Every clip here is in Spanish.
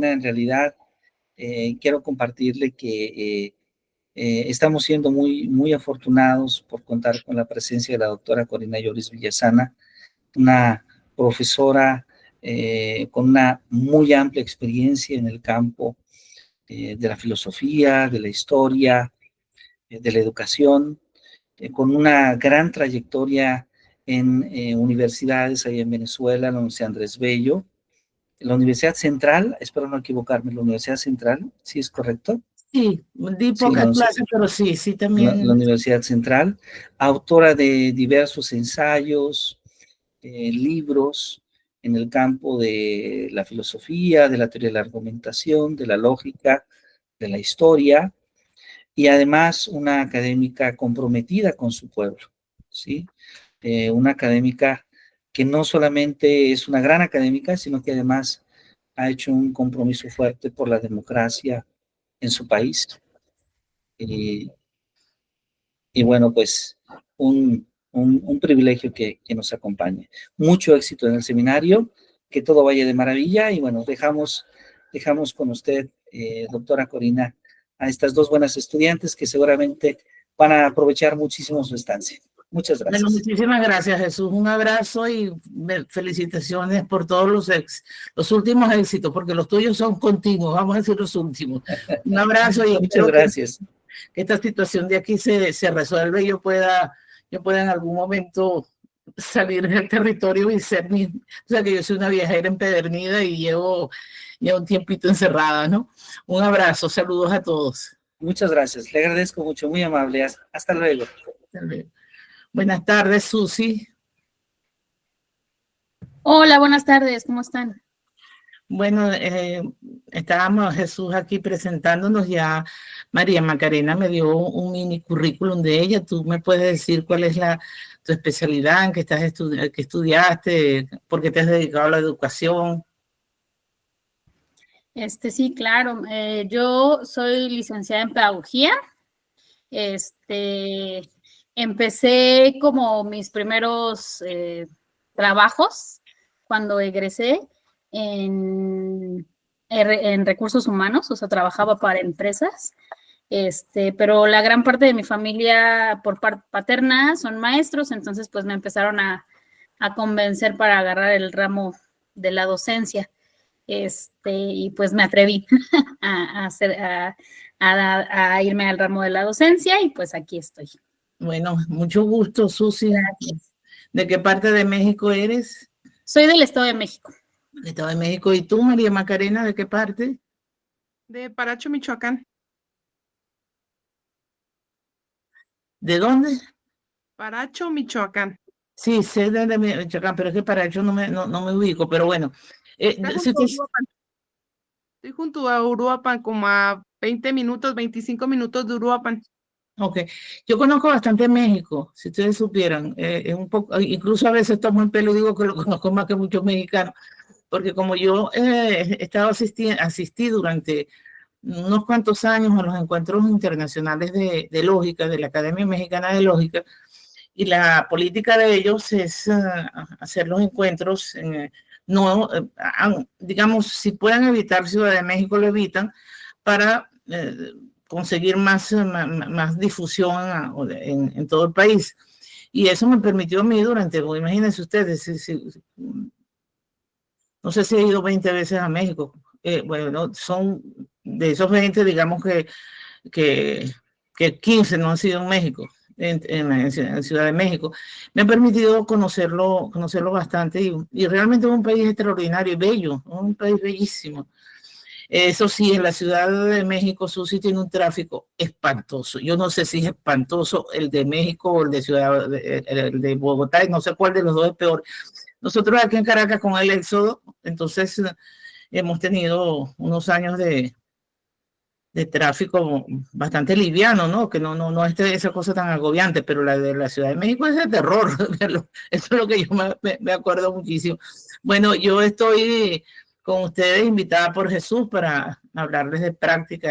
En realidad, quiero compartirle que estamos siendo muy afortunados por contar con la presencia de la doctora Corina Lloris Villasana, una profesora con una muy amplia experiencia en el campo de la filosofía, de la historia, de la educación, con una gran trayectoria en universidades ahí en Venezuela, la Universidad Andrés Bello, la Universidad Central, espero no equivocarme, la Universidad Central, ¿sí es correcto? Sí, di Sí, pocas clases, pero sí la también. Universidad Central, autora de diversos ensayos, libros en el campo de la filosofía, de la teoría de la argumentación, de la lógica, de la historia, y además una académica comprometida con su pueblo, ¿sí? Una académica que no solamente es una gran académica, sino que además ha hecho un compromiso fuerte por la democracia en su país. Y bueno, pues un privilegio que nos acompañe. Mucho éxito en el seminario, que todo vaya de maravilla y bueno, dejamos con usted, doctora Corina, a estas dos buenas estudiantes que seguramente van a aprovechar muchísimo su estancia. Muchas Bueno, gracias. muchísimas gracias, Jesús. Un abrazo y felicitaciones por todos los últimos éxitos, porque los tuyos son continuos, vamos a decir los últimos. Un abrazo y Muchas espero gracias. Que esta situación de aquí se resuelva y yo pueda en algún momento salir del territorio y ser o sea, que yo soy una viajera empedernida y llevo ya un tiempito encerrada, ¿no? Un abrazo, saludos a todos. Muchas gracias, le agradezco mucho, muy amable. Hasta luego. Hasta luego. Buenas tardes, Susi. Hola, buenas tardes, ¿cómo están? Bueno, estábamos Jesús aquí presentándonos, ya María Macarena me dio un mini currículum de ella. ¿Tú me puedes decir cuál es tu especialidad, en qué que estudiaste, por qué te has dedicado a la educación? Sí, claro. Yo soy licenciada en pedagogía. Empecé como mis primeros trabajos cuando egresé en recursos humanos, o sea, trabajaba para empresas. Pero la gran parte de mi familia por parte paterna son maestros, entonces pues me empezaron a convencer para agarrar el ramo de la docencia. Y pues me atreví a irme al ramo de la docencia y pues aquí estoy. Bueno, mucho gusto, Susi. Gracias. ¿De qué parte de México eres? Soy del Estado de México. Del Estado de México. ¿Y tú, María Macarena, de qué parte? De Paracho, Michoacán. ¿De dónde? Paracho, Michoacán. Sí, sé de Michoacán, pero es que Paracho no me ubico, pero bueno. Estoy junto a Uruapan, como a 20 minutos, 25 minutos de Uruapan. Ok, yo conozco bastante México, si ustedes supieran, es un poco, incluso a veces tomo el pelo y digo que lo conozco más que muchos mexicanos, porque como yo he estado asistí durante unos cuantos años a los encuentros internacionales de lógica, de la Academia Mexicana de Lógica, y la política de ellos es hacer los encuentros, no, digamos, si pueden evitar Ciudad de México, lo evitan, para conseguir más difusión en todo el país. Y eso me permitió a mí durante, imagínense ustedes, no sé si he ido 20 veces a México. Bueno, son de esos 20, digamos que 15 no han sido en México, en Ciudad de México. Me ha permitido conocerlo bastante y realmente es un país extraordinario y bello, un país bellísimo. Eso sí, en la Ciudad de México, Susi, tiene un tráfico espantoso. Yo no sé si es espantoso el de México o el de Bogotá, y no sé cuál de los dos es peor. Nosotros aquí en Caracas con el éxodo, entonces hemos tenido unos años de tráfico bastante liviano, ¿no? Que no es esa cosa tan agobiante, pero la de la Ciudad de México es de terror. Eso es lo que yo me acuerdo muchísimo. Bueno, yo estoy con ustedes invitada por Jesús para hablarles de práctica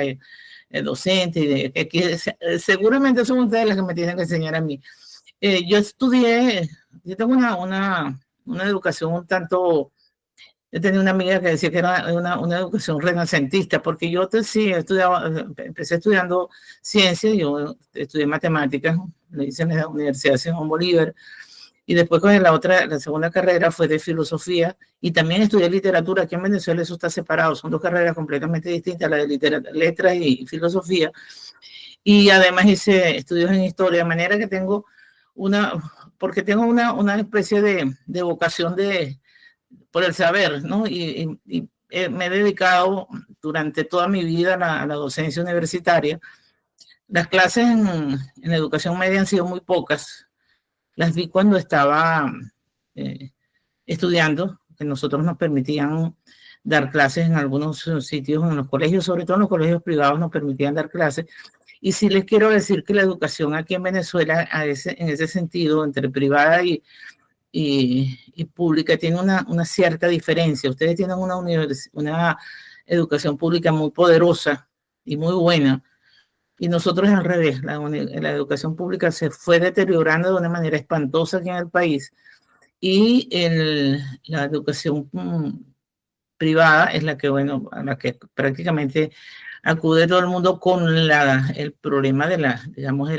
docente y de que seguramente son ustedes las que me tienen que enseñar a mí. Yo tengo una educación un tanto Yo tenía una amiga que decía que era una educación renacentista, porque yo sí empecé estudiando ciencia, yo estudié matemáticas, lo hice en la Universidad de Simón Bolívar, y después con la segunda carrera fue de filosofía, y también estudié literatura. Aquí en Venezuela eso está separado, son dos carreras completamente distintas, la de letras y filosofía, y además hice estudios en historia, de manera que tengo porque tengo una especie de vocación por el saber, ¿no? Y me he dedicado durante toda mi vida a la docencia universitaria. Las clases en educación media han sido muy pocas. Las vi cuando estaba estudiando, que nosotros nos permitían dar clases en algunos sitios, en los colegios, sobre todo en los colegios privados nos permitían dar clases. Y sí les quiero decir que la educación aquí en Venezuela, en ese sentido, entre privada y pública, tiene una cierta diferencia. Ustedes tienen una educación pública muy poderosa y muy buena, y nosotros al revés. La educación pública se fue deteriorando de una manera espantosa aquí en el país, y la educación privada es la que, bueno, a la que prácticamente acude todo el mundo con el problema de digamos,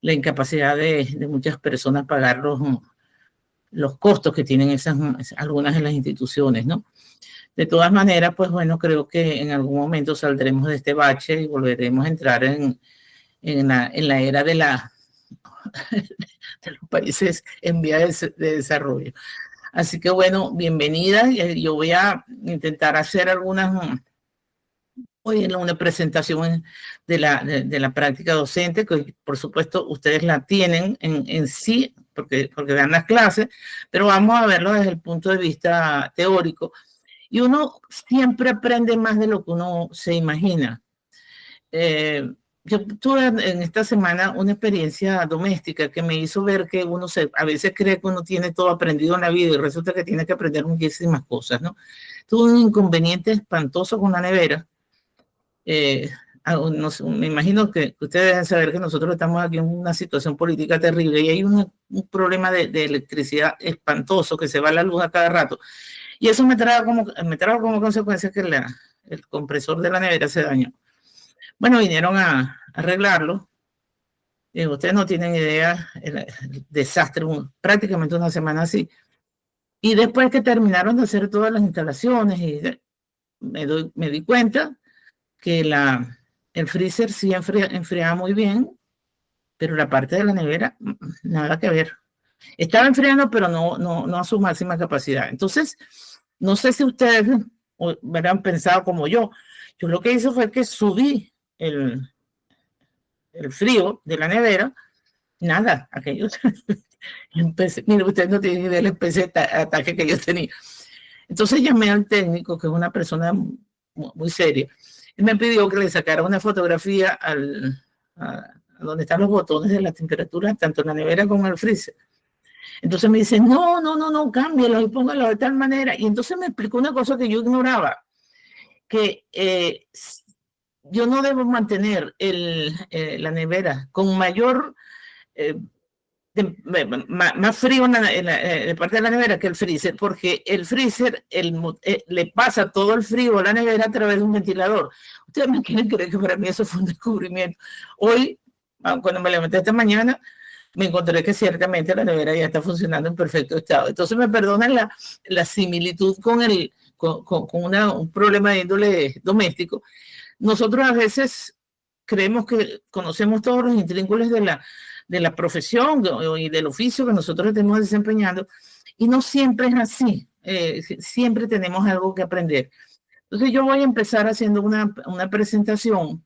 la incapacidad de muchas personas pagar los costos que tienen algunas de las instituciones, ¿no? De todas maneras, pues bueno, creo que en algún momento saldremos de este bache y volveremos a entrar en la era de los países en vía de desarrollo. Así que bueno, bienvenida. Yo voy a intentar hacer hoy una presentación de la práctica docente, que por supuesto ustedes la tienen en sí, porque dan las clases, pero vamos a verlo desde el punto de vista teórico. Y uno siempre aprende más de lo que uno se imagina. Yo tuve en esta semana una experiencia doméstica que me hizo ver que uno a veces cree que uno tiene todo aprendido en la vida y resulta que tiene que aprender muchísimas cosas, ¿no? Tuve un inconveniente espantoso con la nevera. Me imagino que ustedes deben saber que nosotros estamos aquí en una situación política terrible y hay un problema de electricidad espantoso, que se va la luz a cada rato. Y eso me trajo como consecuencia que el compresor de la nevera se dañó. Bueno, vinieron a arreglarlo. Ustedes no tienen idea el desastre, prácticamente una semana así. Y después que terminaron de hacer todas las instalaciones, me di cuenta que el freezer sí enfriaba muy bien, pero la parte de la nevera, nada que ver. Estaba enfriando, pero no a su máxima capacidad. Entonces, no sé si ustedes hubieran pensado como yo. Yo lo que hice fue que subí el frío de la nevera. Nada, aquello. Mire, ustedes no tienen idea del especie de ataque que yo tenía. Entonces llamé al técnico, que es una persona muy seria, y me pidió que le sacara una fotografía a donde están los botones de la temperatura, tanto en la nevera como en el freezer. Entonces me dice, no, cámbialo y póngalo de tal manera. Y entonces me explicó una cosa que yo ignoraba, que yo no debo mantener la nevera con mayor, más frío en la parte de la nevera que el freezer, porque el freezer le pasa todo el frío a la nevera a través de un ventilador. Ustedes me quieren creer que para mí eso fue un descubrimiento. Hoy, cuando me levanté esta mañana, me encontré que ciertamente la nevera ya está funcionando en perfecto estado. Entonces me perdonan la similitud con un problema de índole doméstico. Nosotros a veces creemos que conocemos todos los intrínculos de la profesión y del oficio que nosotros estemos desempeñando, y no siempre es así. Siempre tenemos algo que aprender. Entonces yo voy a empezar haciendo una presentación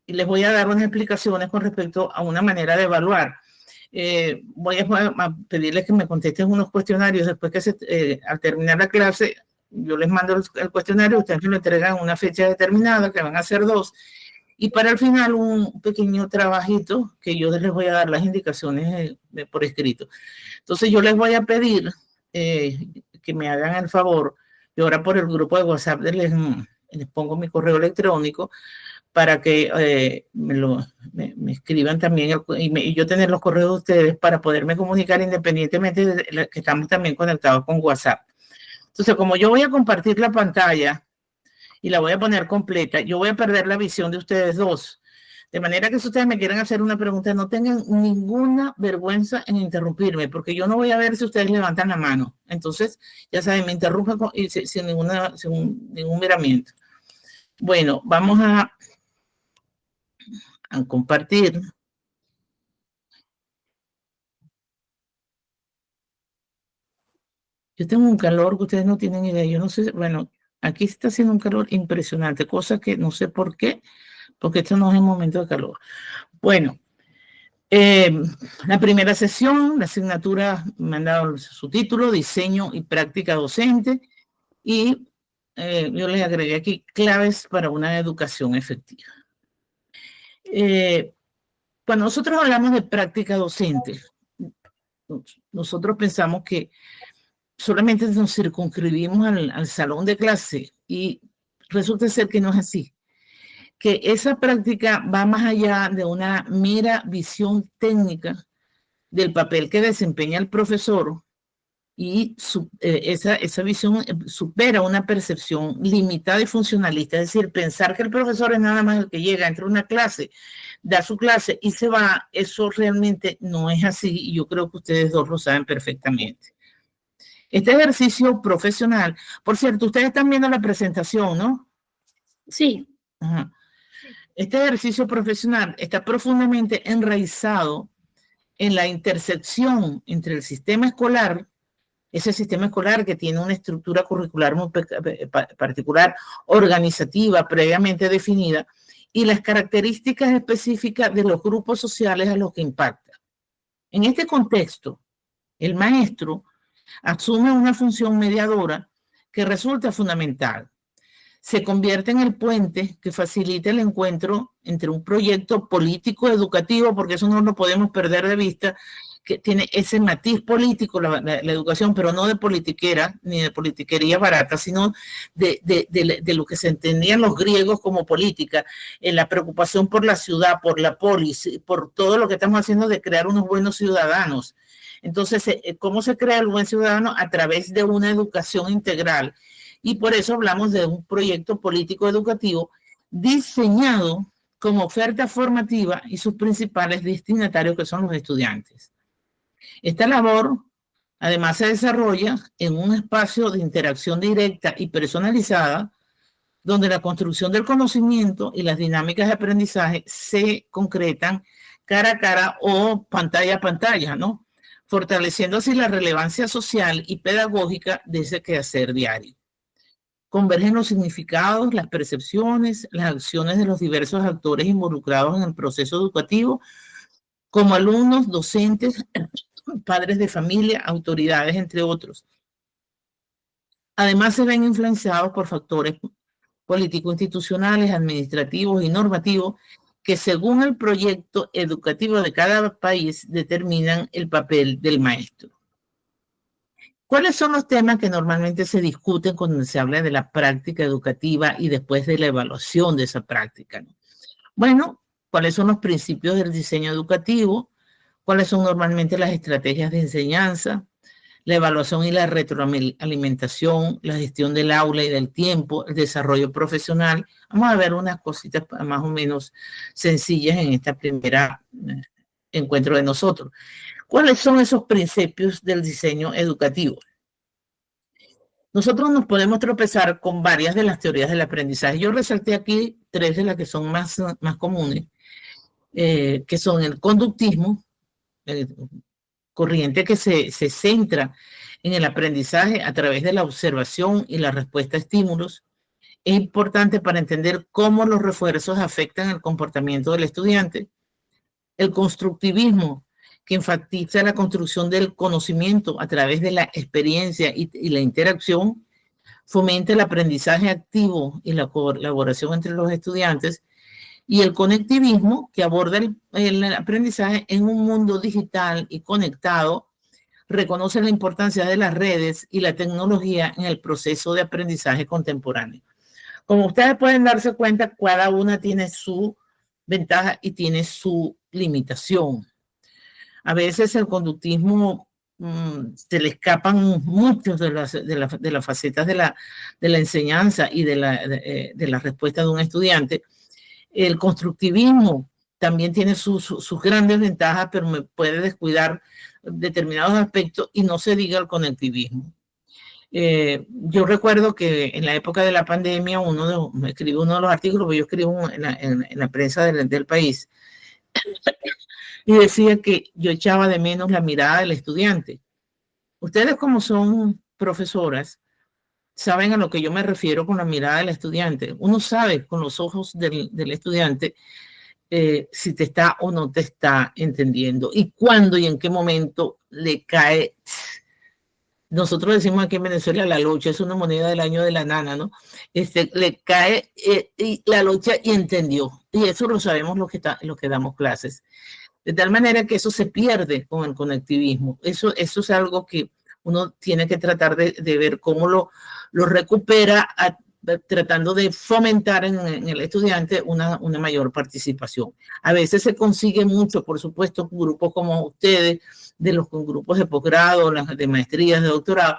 y les voy a dar unas explicaciones con respecto a una manera de evaluar. Voy a pedirles que me contesten unos cuestionarios después que al terminar la clase yo les mando el cuestionario, ustedes me lo entregan en una fecha determinada, que van a ser 2, y para el final un pequeño trabajito que yo les voy a dar las indicaciones por escrito. Entonces yo les voy a pedir que me hagan el favor, y ahora por el grupo de WhatsApp les pongo mi correo electrónico, para que me escriban también y yo tener los correos de ustedes para poderme comunicar independientemente de que estamos también conectados con WhatsApp. Entonces, como yo voy a compartir la pantalla y la voy a poner completa, yo voy a perder la visión de ustedes dos. De manera que si ustedes me quieren hacer una pregunta, no tengan ninguna vergüenza en interrumpirme, porque yo no voy a ver si ustedes levantan la mano. Entonces, ya saben, me interrumpen sin ningún miramiento. Bueno, vamos a compartir. Yo tengo un calor que ustedes no tienen idea. Yo no sé, bueno, aquí está haciendo un calor impresionante, cosa que no sé por qué, porque esto no es el momento de calor. Bueno, la primera sesión, la asignatura me han dado su título, Diseño y Práctica Docente, y yo les agregué aquí claves para una educación efectiva. Cuando nosotros hablamos de práctica docente, nosotros pensamos que solamente nos circunscribimos al salón de clase y resulta ser que no es así. Que esa práctica va más allá de una mera visión técnica del papel que desempeña el profesor y esa visión supera una percepción limitada y funcionalista, es decir, pensar que el profesor es nada más el que llega, entra a una clase, da su clase y se va, eso realmente no es así y yo creo que ustedes dos lo saben perfectamente. Este ejercicio profesional, por cierto, ustedes están viendo la presentación, ¿no? Sí. Ajá. Este ejercicio profesional está profundamente enraizado en la intersección entre el sistema escolar, ese sistema escolar que tiene una estructura curricular muy particular, organizativa, previamente definida, y las características específicas de los grupos sociales a los que impacta. En este contexto, el maestro asume una función mediadora que resulta fundamental. Se convierte en el puente que facilita el encuentro entre un proyecto político educativo, porque eso no lo podemos perder de vista, que tiene ese matiz político, la educación, pero no de politiquera, ni de politiquería barata, sino de lo que se entendían los griegos como política, en la preocupación por la ciudad, por la polis, por todo lo que estamos haciendo de crear unos buenos ciudadanos. Entonces, ¿cómo se crea el buen ciudadano? A través de una educación integral. Y por eso hablamos de un proyecto político educativo diseñado como oferta formativa y sus principales destinatarios, que son los estudiantes. Esta labor, además, se desarrolla en un espacio de interacción directa y personalizada, donde la construcción del conocimiento y las dinámicas de aprendizaje se concretan cara a cara o pantalla a pantalla, ¿no? Fortaleciendo así la relevancia social y pedagógica de ese quehacer diario. Convergen los significados, las percepciones, las acciones de los diversos actores involucrados en el proceso educativo, como alumnos, docentes, padres de familia, autoridades, entre otros. Además, se ven influenciados por factores político-institucionales, administrativos y normativos que, según el proyecto educativo de cada país, determinan el papel del maestro. ¿Cuáles son los temas que normalmente se discuten cuando se habla de la práctica educativa y después de la evaluación de esa práctica? Bueno, ¿cuáles son los principios del diseño educativo? ¿Cuáles son normalmente las estrategias de enseñanza? La evaluación y la retroalimentación, la gestión del aula y del tiempo, el desarrollo profesional. Vamos a ver unas cositas más o menos sencillas en esta primera encuentro de nosotros. ¿Cuáles son esos principios del diseño educativo? Nosotros nos podemos tropezar con varias de las teorías del aprendizaje. Yo resalté aquí 3 de las que son más comunes, que son el conductismo, corriente que se centra en el aprendizaje a través de la observación y la respuesta a estímulos. Es importante para entender cómo los refuerzos afectan el comportamiento del estudiante. El constructivismo, que enfatiza la construcción del conocimiento a través de la experiencia y la interacción, fomenta el aprendizaje activo y la colaboración entre los estudiantes. Y el conectivismo, que aborda el aprendizaje en un mundo digital y conectado, reconoce la importancia de las redes y la tecnología en el proceso de aprendizaje contemporáneo. Como ustedes pueden darse cuenta, cada una tiene su ventaja y tiene su limitación. A veces el conductismo se le escapan muchos de las facetas de la enseñanza y de la respuesta de un estudiante. El constructivismo también tiene sus grandes ventajas, pero me puede descuidar determinados aspectos, y no se diga el conectivismo. Yo recuerdo que en la época de la pandemia me escribí uno de los artículos que yo escribo en la prensa del país, y decía que yo echaba de menos la mirada del estudiante. Ustedes, como son profesoras, saben a lo que yo me refiero con la mirada del estudiante. Uno sabe con los ojos del estudiante si te está o no te está entendiendo, y cuándo y en qué momento le cae. Nosotros decimos aquí en Venezuela, la locha es una moneda del año de la nana, ¿no? Le cae y la locha y entendió. Y eso lo sabemos los que damos clases. De tal manera que eso se pierde con el conectivismo. Eso es algo que uno tiene que tratar de ver cómo lo recupera, tratando de fomentar en el estudiante una mayor participación. A veces se consigue mucho, por supuesto, grupos como ustedes, con grupos de posgrado, de maestrías, de doctorado,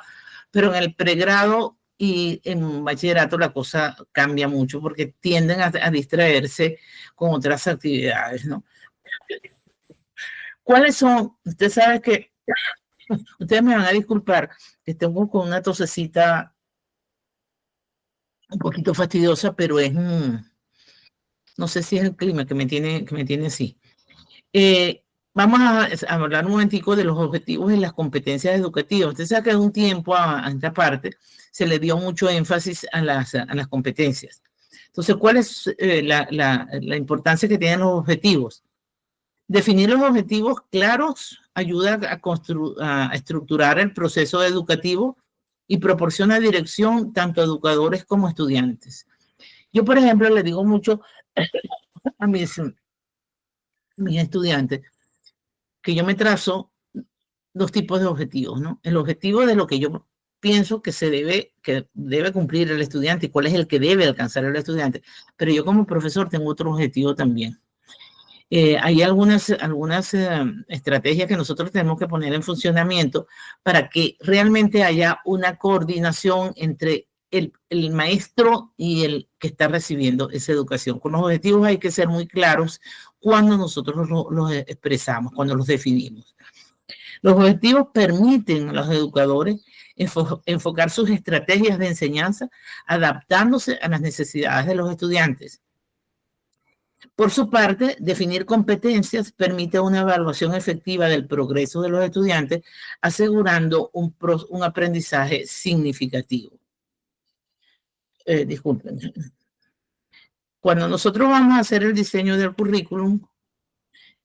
pero en el pregrado y en bachillerato la cosa cambia mucho porque tienden a distraerse con otras actividades, ¿no? ¿Cuáles son? Usted sabe que, ustedes me van a disculpar, que tengo con una tosecita un poquito fastidiosa, pero no sé si es el clima que me tiene así. Vamos a hablar un momentico de los objetivos y las competencias educativas. Usted sabe que de un tiempo a esta parte se le dio mucho énfasis a las competencias. Entonces, ¿cuál es la importancia que tienen los objetivos? Definir los objetivos claros ayuda a estructurar el proceso educativo y proporciona dirección tanto a educadores como a estudiantes. Yo, por ejemplo, le digo mucho a mis estudiantes que yo me trazo dos tipos de objetivos, ¿no? El objetivo de lo que yo pienso que debe cumplir el estudiante y cuál es el que debe alcanzar el estudiante, pero yo como profesor tengo otro objetivo también. Hay algunas estrategias que nosotros tenemos que poner en funcionamiento para que realmente haya una coordinación entre el maestro y el que está recibiendo esa educación. Con los objetivos hay que ser muy claros cuando nosotros los expresamos, cuando los definimos. Los objetivos permiten a los educadores enfocar sus estrategias de enseñanza adaptándose a las necesidades de los estudiantes. Por su parte, definir competencias permite una evaluación efectiva del progreso de los estudiantes, asegurando un aprendizaje significativo. Disculpen. Cuando nosotros vamos a hacer el diseño del currículum,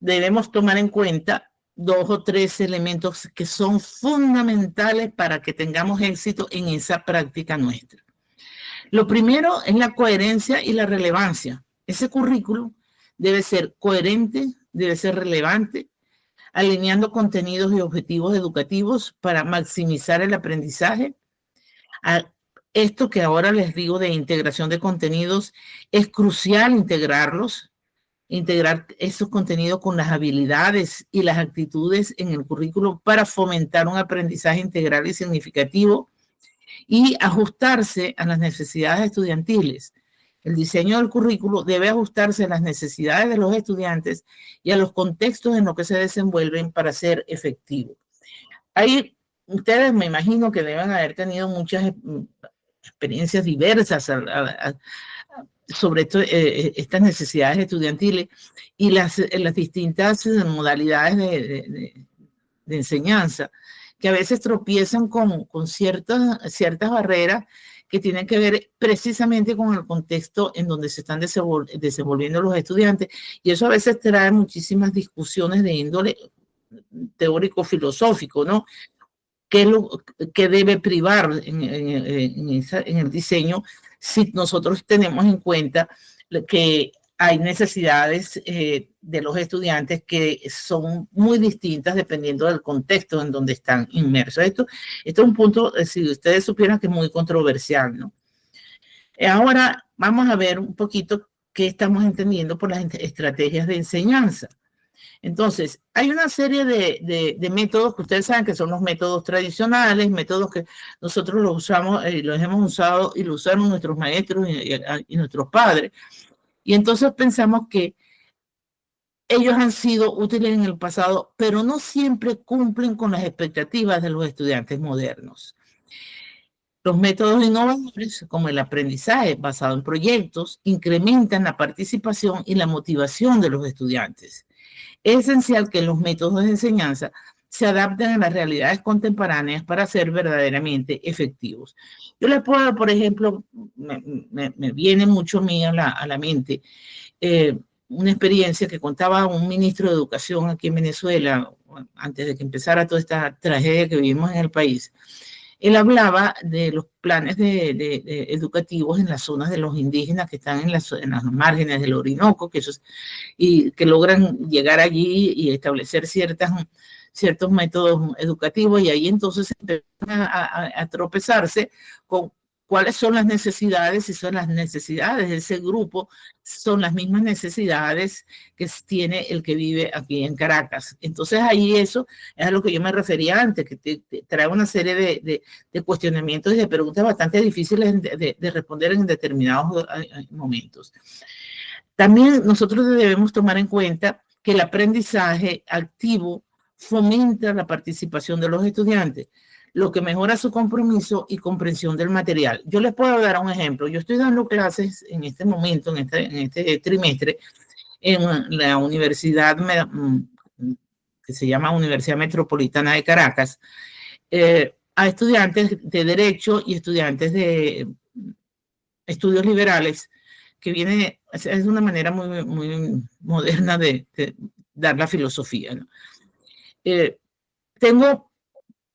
debemos tomar en cuenta 2 o 3 elementos que son fundamentales para que tengamos éxito en esa práctica nuestra. Lo primero es la coherencia y la relevancia. Ese currículum debe ser coherente, debe ser relevante, alineando contenidos y objetivos educativos para maximizar el aprendizaje. Esto que ahora les digo de integración de contenidos, es crucial integrar esos contenidos con las habilidades y las actitudes en el currículo para fomentar un aprendizaje integral y significativo y ajustarse a las necesidades estudiantiles. El diseño del currículo debe ajustarse a las necesidades de los estudiantes y a los contextos en los que se desenvuelven para ser efectivo. Ahí ustedes me imagino que deben haber tenido muchas experiencias diversas sobre estas necesidades estudiantiles y las distintas modalidades de enseñanza, que a veces tropiezan con ciertas barreras que tienen que ver precisamente con el contexto en donde se están desenvolviendo los estudiantes, y eso a veces trae muchísimas discusiones de índole teórico-filosófico, ¿no? ¿Qué es lo que debe privar en el diseño si nosotros tenemos en cuenta que hay necesidades de los estudiantes que son muy distintas dependiendo del contexto en donde están inmersos? Esto es un punto, si ustedes supieran, que es muy controversial, ¿no? Ahora vamos a ver un poquito qué estamos entendiendo por las estrategias de enseñanza. Entonces, hay una serie de métodos que ustedes saben que son los métodos tradicionales, métodos que nosotros los usamos, los hemos usado y lo usaron nuestros maestros y nuestros padres. Y entonces pensamos que ellos han sido útiles en el pasado, pero no siempre cumplen con las expectativas de los estudiantes modernos. Los métodos innovadores, como el aprendizaje basado en proyectos, incrementan la participación y la motivación de los estudiantes. Es esencial que los métodos de enseñanza se adapten a las realidades contemporáneas para ser verdaderamente efectivos. Yo les puedo, por ejemplo, me viene mucho a mí a la mente una experiencia que contaba un ministro de Educación aquí en Venezuela, antes de que empezara toda esta tragedia que vivimos en el país. Él hablaba de los planes educativos en las zonas de los indígenas que están en las márgenes del Orinoco, y que logran llegar allí y establecer ciertos métodos educativos, y ahí entonces empiezan a tropezarse con cuáles son las necesidades, si son las necesidades de ese grupo, son las mismas necesidades que tiene el que vive aquí en Caracas. Entonces ahí eso es a lo que yo me refería antes, que te trae una serie de cuestionamientos y de preguntas bastante difíciles de responder en determinados momentos. También nosotros debemos tomar en cuenta que el aprendizaje activo fomenta la participación de los estudiantes, lo que mejora su compromiso y comprensión del material. Yo les puedo dar un ejemplo. Yo estoy dando clases en este momento, en este trimestre, en la universidad que se llama Universidad Metropolitana de Caracas, a estudiantes de Derecho y estudiantes de Estudios Liberales, que es una manera muy, muy moderna de dar la filosofía, ¿no? Tengo,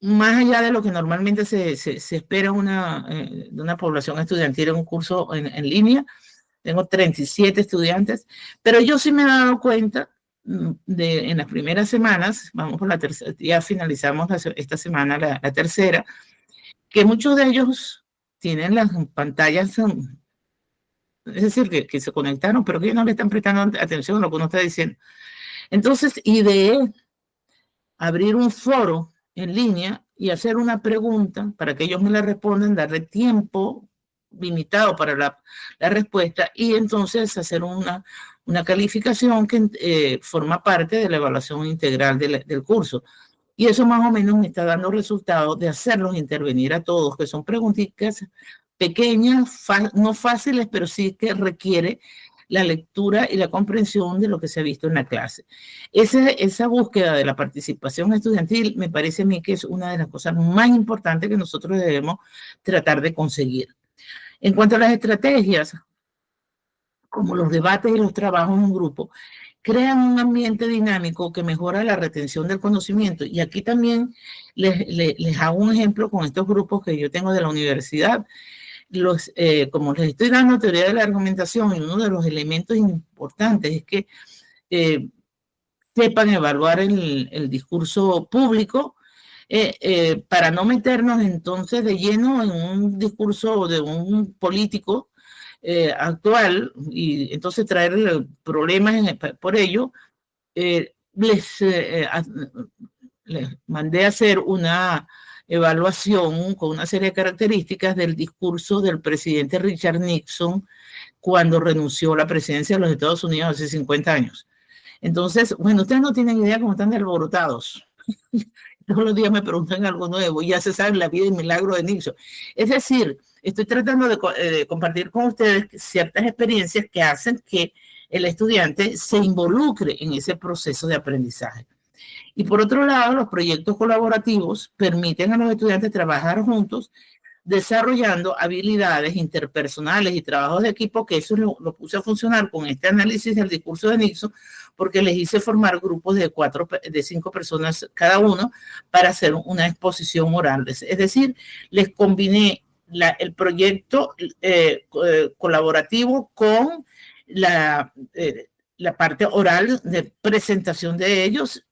más allá de lo que normalmente se espera de una población estudiantil en un curso en línea, tengo 37 estudiantes, pero yo sí me he dado cuenta en las primeras semanas, vamos por la tercera, ya finalizamos esta semana la tercera, que muchos de ellos tienen las pantallas, es decir, que se conectaron, pero que no le están prestando atención a lo que uno está diciendo. Entonces, ideé abrir un foro en línea y hacer una pregunta para que ellos me la respondan, darle tiempo limitado para la respuesta, y entonces hacer una calificación que forma parte de la evaluación integral del curso. Y eso más o menos me está dando resultados de hacerlos intervenir a todos, que son preguntitas pequeñas, no fáciles, pero sí que requiere la lectura y la comprensión de lo que se ha visto en la clase. Esa búsqueda de la participación estudiantil me parece a mí que es una de las cosas más importantes que nosotros debemos tratar de conseguir. En cuanto a las estrategias, como los debates y los trabajos en grupo, crean un ambiente dinámico que mejora la retención del conocimiento. Y aquí también les hago un ejemplo con estos grupos que yo tengo de la universidad. Como les estoy dando teoría de la argumentación, y uno de los elementos importantes es que sepan evaluar el discurso público, para no meternos entonces de lleno en un discurso de un político actual, y entonces traer problemas por ello. Les mandé a hacer una evaluación con una serie de características del discurso del presidente Richard Nixon cuando renunció a la presidencia de los Estados Unidos hace 50 años. Entonces, bueno, ustedes no tienen idea cómo están de alborotados. Todos los días me preguntan algo nuevo, y ya se sabe la vida y milagro de Nixon. Es decir, estoy tratando de compartir con ustedes ciertas experiencias que hacen que el estudiante se involucre en ese proceso de aprendizaje. Y por otro lado, los proyectos colaborativos permiten a los estudiantes trabajar juntos, desarrollando habilidades interpersonales y trabajos de equipo, que eso lo puse a funcionar con este análisis del discurso de Nixon, porque les hice formar grupos de 5 personas cada uno para hacer una exposición oral. Es decir, les combiné el proyecto colaborativo con la parte oral de presentación de ellos,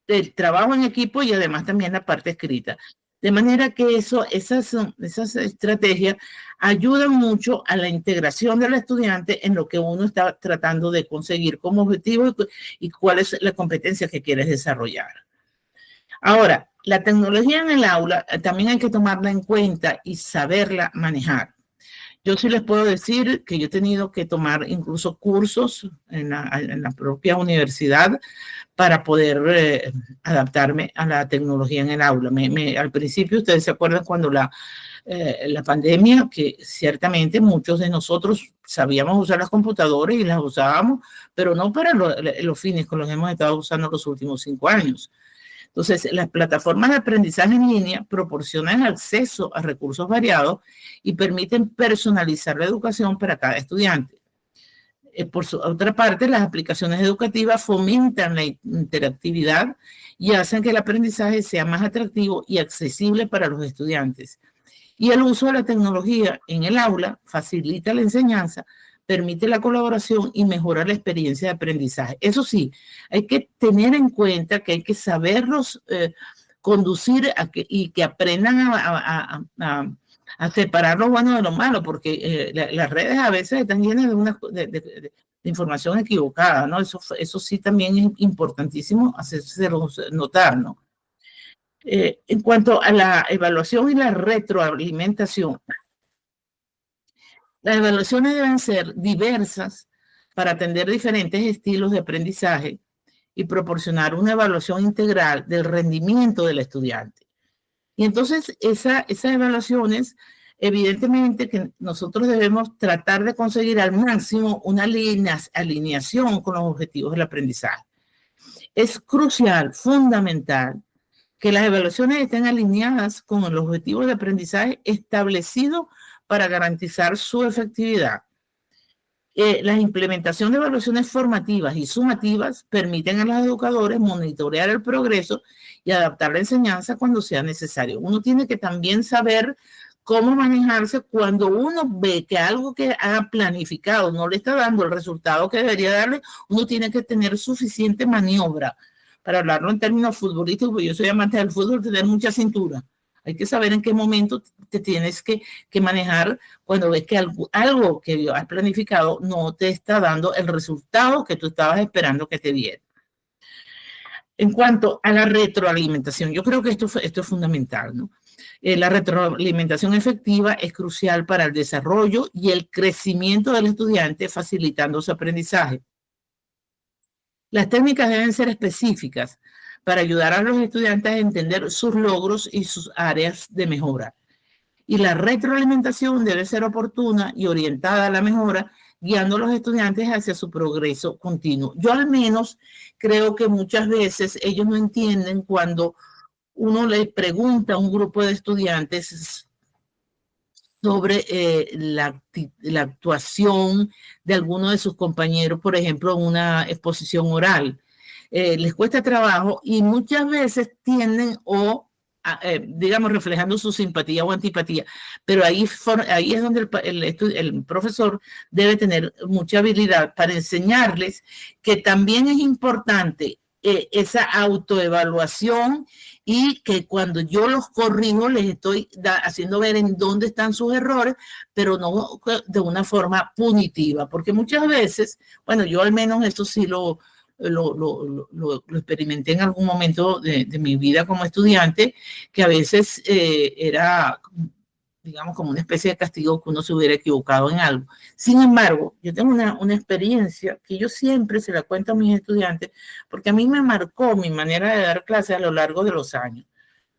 el trabajo en equipo, y además también la parte escrita. De manera que esas estrategias ayudan mucho a la integración del estudiante en lo que uno está tratando de conseguir como objetivo y cuál es la competencia que quieres desarrollar. Ahora, la tecnología en el aula también hay que tomarla en cuenta y saberla manejar. Yo sí les puedo decir que yo he tenido que tomar incluso cursos en la propia universidad para poder adaptarme a la tecnología en el aula. Al principio, ustedes se acuerdan cuando la pandemia, que ciertamente muchos de nosotros sabíamos usar las computadoras y las usábamos, pero no para los fines que los hemos estado usando los últimos 5 años. Entonces, las plataformas de aprendizaje en línea proporcionan acceso a recursos variados y permiten personalizar la educación para cada estudiante. Por otra parte, las aplicaciones educativas fomentan la interactividad y hacen que el aprendizaje sea más atractivo y accesible para los estudiantes. Y el uso de la tecnología en el aula facilita la enseñanza, permite la colaboración y mejora la experiencia de aprendizaje. Eso sí, hay que tener en cuenta que hay que saberlos conducir y que aprendan a separar lo bueno de lo malo, porque las redes a veces están llenas de información equivocada, ¿no? Eso sí también es importantísimo hacérselo notar, ¿no? En cuanto a la evaluación y la retroalimentación, las evaluaciones deben ser diversas para atender diferentes estilos de aprendizaje y proporcionar una evaluación integral del rendimiento del estudiante. Y entonces esas evaluaciones, evidentemente que nosotros debemos tratar de conseguir al máximo una alineación con los objetivos del aprendizaje. Es crucial, fundamental, que las evaluaciones estén alineadas con los objetivos de aprendizaje establecidos para garantizar su efectividad. La implementación de evaluaciones formativas y sumativas permiten a los educadores monitorear el progreso y adaptar la enseñanza cuando sea necesario. Uno tiene que también saber cómo manejarse cuando uno ve que algo que ha planificado no le está dando el resultado que debería darle. Uno tiene que tener suficiente maniobra, para hablarlo en términos futbolísticos, porque yo soy amante del fútbol, tener mucha cintura. Hay que saber en qué momento te tienes que manejar cuando ves que algo que has planificado no te está dando el resultado que tú estabas esperando que te diera. En cuanto a la retroalimentación, yo creo que esto es fundamental, ¿no? La retroalimentación efectiva es crucial para el desarrollo y el crecimiento del estudiante, facilitando su aprendizaje. Las técnicas deben ser específicas para ayudar a los estudiantes a entender sus logros y sus áreas de mejora. Y la retroalimentación debe ser oportuna y orientada a la mejora, guiando a los estudiantes hacia su progreso continuo. Yo al menos creo que muchas veces ellos no entienden cuando uno les pregunta a un grupo de estudiantes sobre la actuación de alguno de sus compañeros, por ejemplo, en una exposición oral. Les cuesta trabajo y muchas veces tienden digamos, reflejando su simpatía o antipatía, pero ahí es donde el profesor debe tener mucha habilidad para enseñarles que también es importante esa autoevaluación y que cuando yo los corrijo les estoy haciendo ver en dónde están sus errores, pero no de una forma punitiva, porque muchas veces, bueno, yo al menos esto sí lo experimenté en algún momento de mi vida como estudiante, que a veces era, digamos, como una especie de castigo que uno se hubiera equivocado en algo. Sin embargo, yo tengo una experiencia que yo siempre se la cuento a mis estudiantes, porque a mí me marcó mi manera de dar clases a lo largo de los años.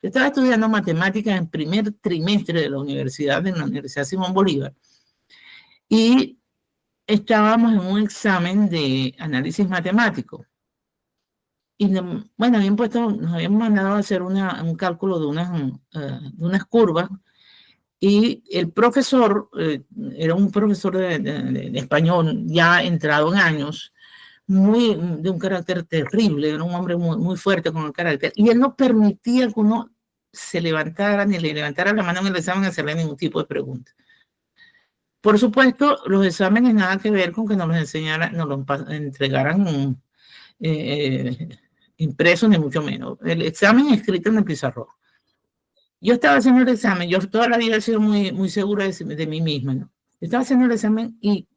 Yo estaba estudiando matemáticas en primer trimestre de la universidad Simón Bolívar, y estábamos en un examen de análisis matemático. Y bueno, nos habían mandado a hacer un cálculo de unas curvas, y el profesor era un profesor de español ya entrado en años, de un carácter terrible, era un hombre muy, muy fuerte con el carácter, y él no permitía que uno se levantara ni le levantara la mano en el examen a hacerle ningún tipo de pregunta. Por supuesto, los exámenes nada que ver con que nos los entregaran impresos, ni mucho menos. El examen escrito en el pizarrón. Yo estaba haciendo el examen, yo toda la vida he sido muy segura de mí misma, ¿no? Yo estaba haciendo el examen y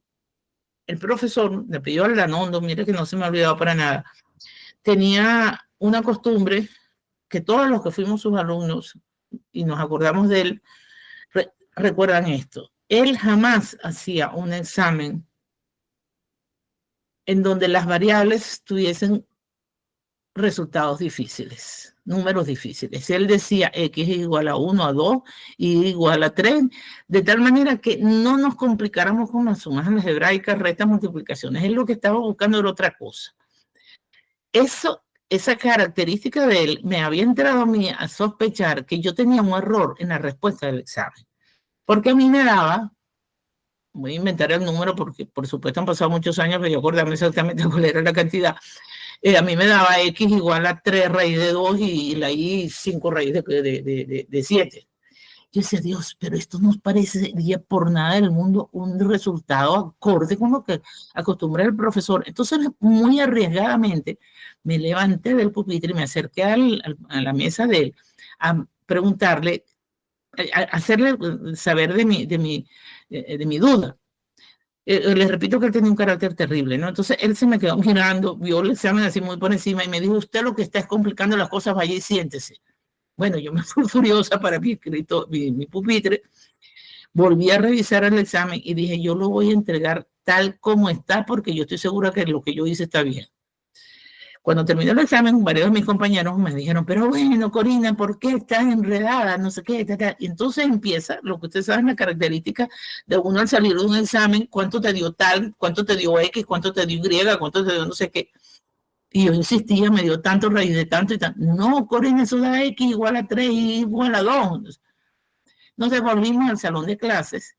el profesor, de apellido Aldanondo, mire que no se me ha olvidado para nada, tenía una costumbre que todos los que fuimos sus alumnos y nos acordamos de él, recuerdan esto. Él jamás hacía un examen en donde las variables tuviesen resultados difíciles, números difíciles. Él decía X es igual a 1, a 2, y igual a 3, de tal manera que no nos complicáramos con las sumas algebraicas, restas, multiplicaciones. Él lo que estaba buscando era otra cosa. Esa característica de él me había entrado a mí a sospechar que yo tenía un error en la respuesta del examen. Porque a mí me daba, voy a inventar el número porque por supuesto han pasado muchos años, pero yo acordarme exactamente cuál era la cantidad. A mí me daba X igual a 3 raíz de 2 y la Y 5 raíz de 7. Yo decía, Dios, pero esto no parecería por nada del mundo un resultado acorde con lo que acostumbra el profesor. Entonces, muy arriesgadamente, me levanté del pupitre y me acerqué a la mesa de él a preguntarle, a hacerle saber de mi duda. Les repito que él tenía un carácter terrible, ¿no? Entonces él se me quedó mirando, vio el examen así muy por encima y me dijo, usted lo que está es complicando las cosas, vaya y siéntese. Bueno, yo me fui furiosa para mi escrito, mi pupitre, volví a revisar el examen y dije, yo lo voy a entregar tal como está porque yo estoy segura que lo que yo hice está bien. Cuando terminó el examen, varios de mis compañeros me dijeron, pero bueno, Corina, ¿por qué estás enredada? No sé qué. Y entonces empieza lo que ustedes saben, la característica de uno al salir de un examen, cuánto te dio tal, cuánto te dio X, cuánto te dio Y, cuánto te dio no sé qué. Y yo insistía, me dio tanto raíz de tanto y tanto. No, Corina, eso da X igual a 3 y igual a 2. Nos devolvimos al salón de clases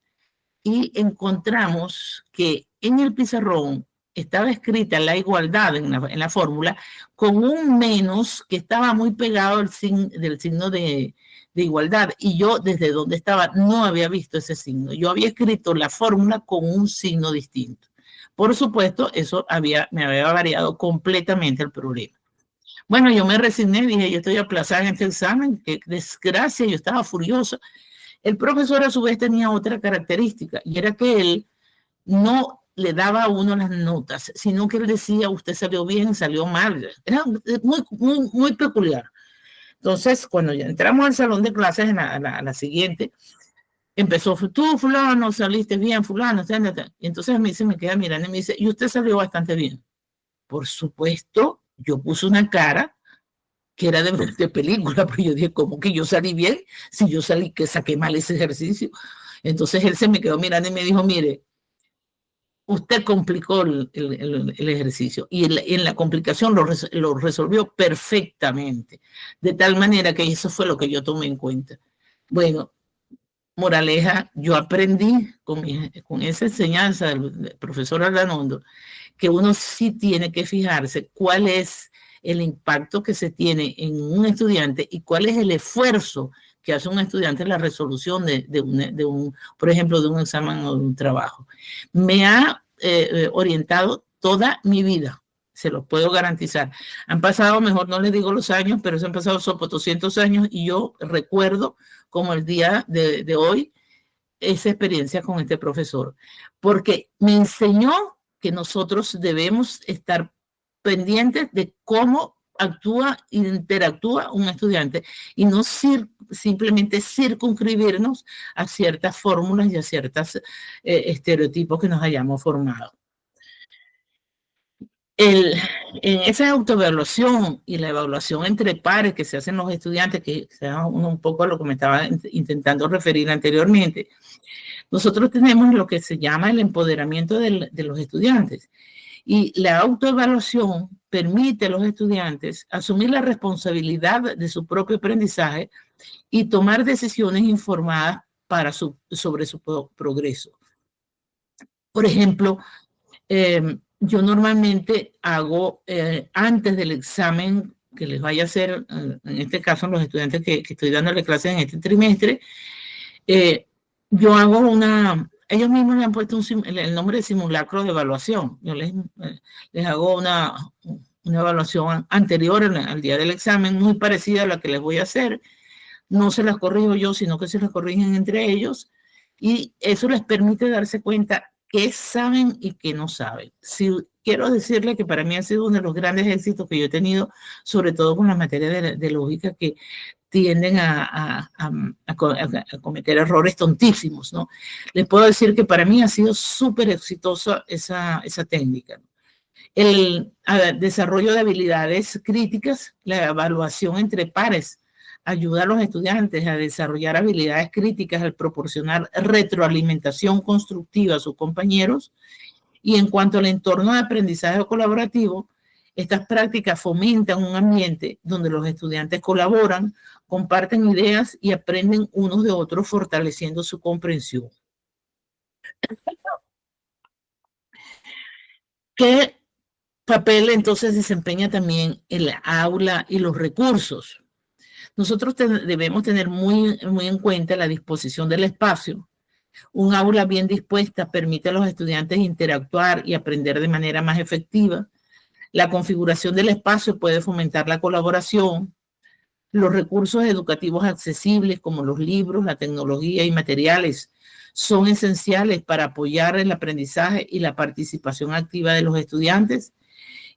y encontramos que en el pizarrón estaba escrita la igualdad en la fórmula con un menos que estaba muy pegado del signo de igualdad. Y yo desde donde estaba no había visto ese signo. Yo había escrito la fórmula con un signo distinto. Por supuesto, eso me había variado completamente el problema. Bueno, yo me resigné, dije, yo estoy aplazada en este examen, qué desgracia, yo estaba furiosa. El profesor a su vez tenía otra característica y era que él no le daba a uno las notas, sino que él decía, usted salió bien, salió mal. Era muy peculiar. Entonces, cuando ya entramos al salón de clases, a la siguiente, empezó, tú, fulano, saliste bien, fulano, y entonces a mí se me queda mirando y me dice, y usted salió bastante bien. Por supuesto, yo puse una cara que era de película, pero yo dije, ¿cómo que yo salí bien? Si yo salí, que saqué mal ese ejercicio. Entonces él se me quedó mirando y me dijo, mire, usted complicó el ejercicio y en la complicación lo resolvió perfectamente, de tal manera que eso fue lo que yo tomé en cuenta. Bueno, moraleja, yo aprendí con esa enseñanza del profesor Aldanondo que uno sí tiene que fijarse cuál es el impacto que se tiene en un estudiante y cuál es el esfuerzo que hace un estudiante en la resolución por ejemplo, de un examen o de un trabajo. Me ha orientado toda mi vida, se los puedo garantizar. Han pasado, mejor no les digo los años, pero se han pasado 200 años y yo recuerdo como el día de hoy esa experiencia con este profesor, porque me enseñó que nosotros debemos estar pendientes de cómo actúa e interactúa un estudiante y no simplemente circunscribirnos a ciertas fórmulas y a ciertos estereotipos que nos hayamos formado. En esa autoevaluación y la evaluación entre pares que se hacen los estudiantes, que se da un poco a lo que me estaba intentando referir anteriormente, nosotros tenemos lo que se llama el empoderamiento de los estudiantes. Y la autoevaluación permite a los estudiantes asumir la responsabilidad de su propio aprendizaje y tomar decisiones informadas sobre su progreso. Por ejemplo, yo normalmente hago antes del examen que les vaya a hacer, en este caso los estudiantes que estoy dándole clases en este trimestre, yo hago ellos mismos le han puesto el nombre de simulacro de evaluación. Yo les hago una evaluación anterior al día del examen, muy parecida a la que les voy a hacer, no se las corrijo yo, sino que se las corrigen entre ellos, y eso les permite darse cuenta qué saben y qué no saben. Si, quiero decirle que para mí ha sido uno de los grandes éxitos que yo he tenido, sobre todo con las materias de lógica que tienden a cometer errores tontísimos, ¿no? Les puedo decir que para mí ha sido súper exitosa esa técnica. El desarrollo de habilidades críticas, la evaluación entre pares, ayuda a los estudiantes a desarrollar habilidades críticas al proporcionar retroalimentación constructiva a sus compañeros. Y en cuanto al entorno de aprendizaje colaborativo, estas prácticas fomentan un ambiente donde los estudiantes colaboran, comparten ideas y aprenden unos de otros, fortaleciendo su comprensión. ¿Qué papel entonces desempeña también el aula y los recursos? Nosotros debemos tener muy en cuenta la disposición del espacio. Un aula bien dispuesta permite a los estudiantes interactuar y aprender de manera más efectiva. La configuración del espacio puede fomentar la colaboración. Los recursos educativos accesibles como los libros, la tecnología y materiales son esenciales para apoyar el aprendizaje y la participación activa de los estudiantes.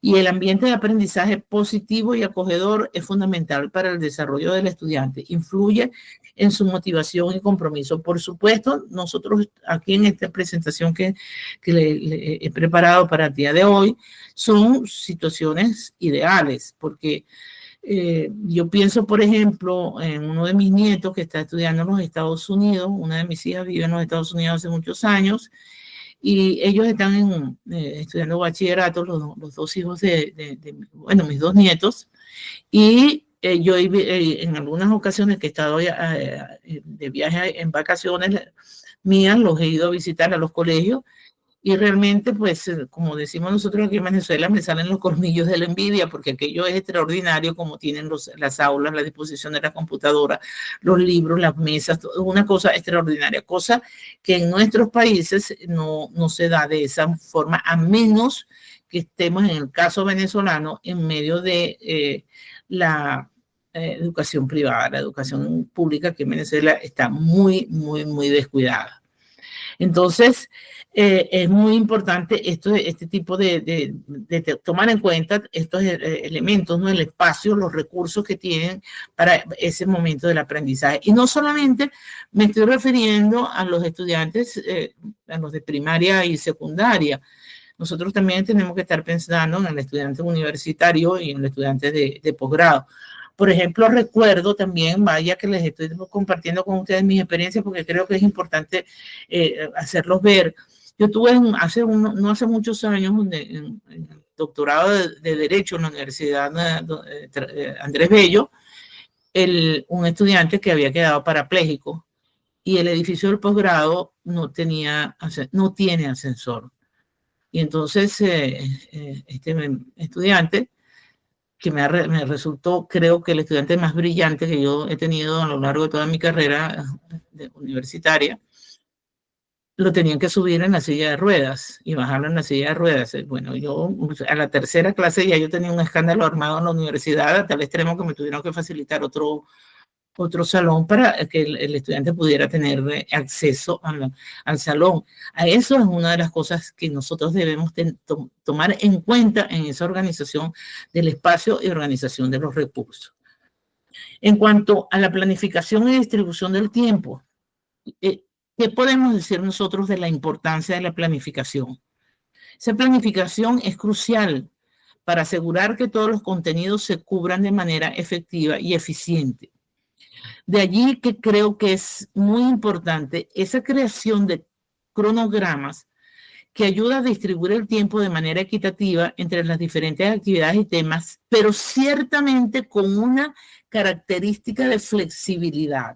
Y el ambiente de aprendizaje positivo y acogedor es fundamental para el desarrollo del estudiante. Influye en su motivación y compromiso. Por supuesto, nosotros aquí en esta presentación que le he preparado para el día de hoy, son situaciones ideales, porque yo pienso, por ejemplo, en uno de mis nietos que está estudiando en los Estados Unidos. Una de mis hijas vive en los Estados Unidos hace muchos años, y ellos están estudiando bachillerato, los dos hijos bueno, mis dos nietos, y yo en algunas ocasiones que he estado de viaje en vacaciones mías, los he ido a visitar a los colegios, y realmente, pues, como decimos nosotros aquí en Venezuela, me salen los colmillos de la envidia, porque aquello es extraordinario, como tienen las aulas, la disposición de la computadora, los libros, las mesas, una cosa extraordinaria, cosa que en nuestros países no se da de esa forma, a menos que estemos, en el caso venezolano, en medio de la educación privada. La educación pública que en Venezuela está muy descuidada. Entonces, es muy importante este tipo de tomar en cuenta estos elementos, ¿no? El espacio, los recursos que tienen para ese momento del aprendizaje. Y no solamente me estoy refiriendo a los estudiantes, a los de primaria y secundaria. Nosotros también tenemos que estar pensando en el estudiante universitario y en el estudiante de posgrado. Por ejemplo, recuerdo también, vaya que les estoy compartiendo con ustedes mis experiencias, porque creo que es importante hacerlos ver. Yo tuve no hace muchos años en doctorado de Derecho en la Universidad Andrés Bello, un estudiante que había quedado parapléjico, y el edificio del posgrado no tiene ascensor. Y entonces este estudiante, que me resultó, creo que el estudiante más brillante que yo he tenido a lo largo de toda mi carrera universitaria, lo tenían que subir en la silla de ruedas y bajarlo en la silla de ruedas. Bueno, yo a la tercera clase ya yo tenía un escándalo armado en la universidad, a tal extremo que me tuvieron que facilitar otro salón para que el estudiante pudiera tener acceso al salón. A eso es una de las cosas que nosotros debemos tomar en cuenta en esa organización del espacio y organización de los recursos. En cuanto a la planificación y distribución del tiempo, ¿qué podemos decir nosotros de la importancia de la planificación? Esa planificación es crucial para asegurar que todos los contenidos se cubran de manera efectiva y eficiente. De allí que creo que es muy importante esa creación de cronogramas que ayuda a distribuir el tiempo de manera equitativa entre las diferentes actividades y temas, pero ciertamente con una característica de flexibilidad.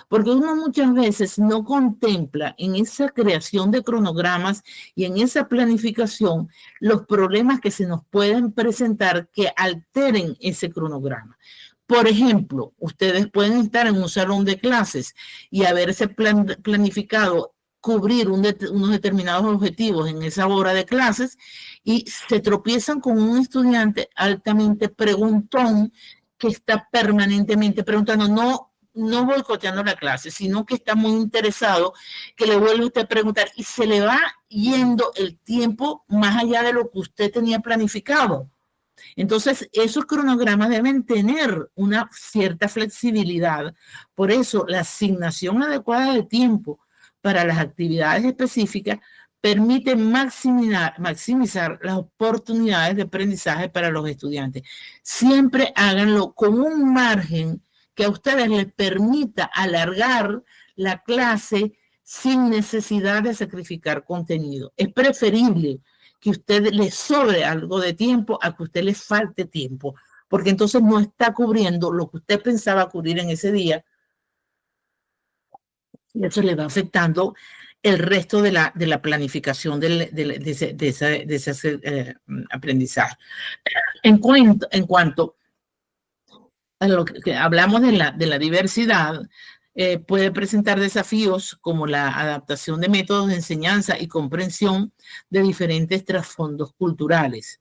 Porque uno muchas veces no contempla en esa creación de cronogramas y en esa planificación los problemas que se nos pueden presentar que alteren ese cronograma. Por ejemplo, ustedes pueden estar en un salón de clases y haberse planificado cubrir unos determinados objetivos en esa hora de clases, y se tropiezan con un estudiante altamente preguntón que está permanentemente preguntando, no no boicoteando la clase, sino que está muy interesado, que le vuelve usted a preguntar y se le va yendo el tiempo más allá de lo que usted tenía planificado. Entonces, esos cronogramas deben tener una cierta flexibilidad. Por eso, la asignación adecuada de tiempo para las actividades específicas permite maximizar las oportunidades de aprendizaje para los estudiantes. Siempre háganlo con un margen que a ustedes les permita alargar la clase sin necesidad de sacrificar contenido. Es preferible que a usted le sobre algo de tiempo a que a usted le falte tiempo, porque entonces no está cubriendo lo que usted pensaba cubrir en ese día y eso le va afectando el resto de la planificación de ese aprendizaje. En cuanto a lo que hablamos de la diversidad, puede presentar desafíos como la adaptación de métodos de enseñanza y comprensión de diferentes trasfondos culturales.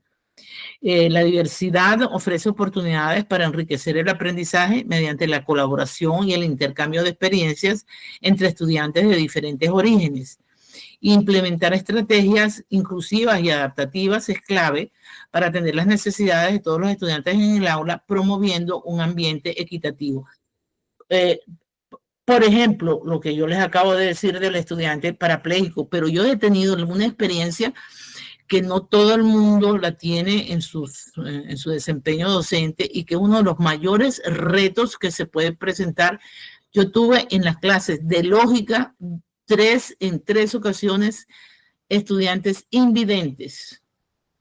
La diversidad ofrece oportunidades para enriquecer el aprendizaje mediante la colaboración y el intercambio de experiencias entre estudiantes de diferentes orígenes. Implementar estrategias inclusivas y adaptativas es clave para atender las necesidades de todos los estudiantes en el aula, promoviendo un ambiente equitativo. Por ejemplo, lo que yo les acabo de decir del estudiante parapléjico, pero yo he tenido alguna experiencia que no todo el mundo la tiene en su desempeño docente y que uno de los mayores retos que se puede presentar, yo tuve en las clases de lógica en tres ocasiones estudiantes invidentes,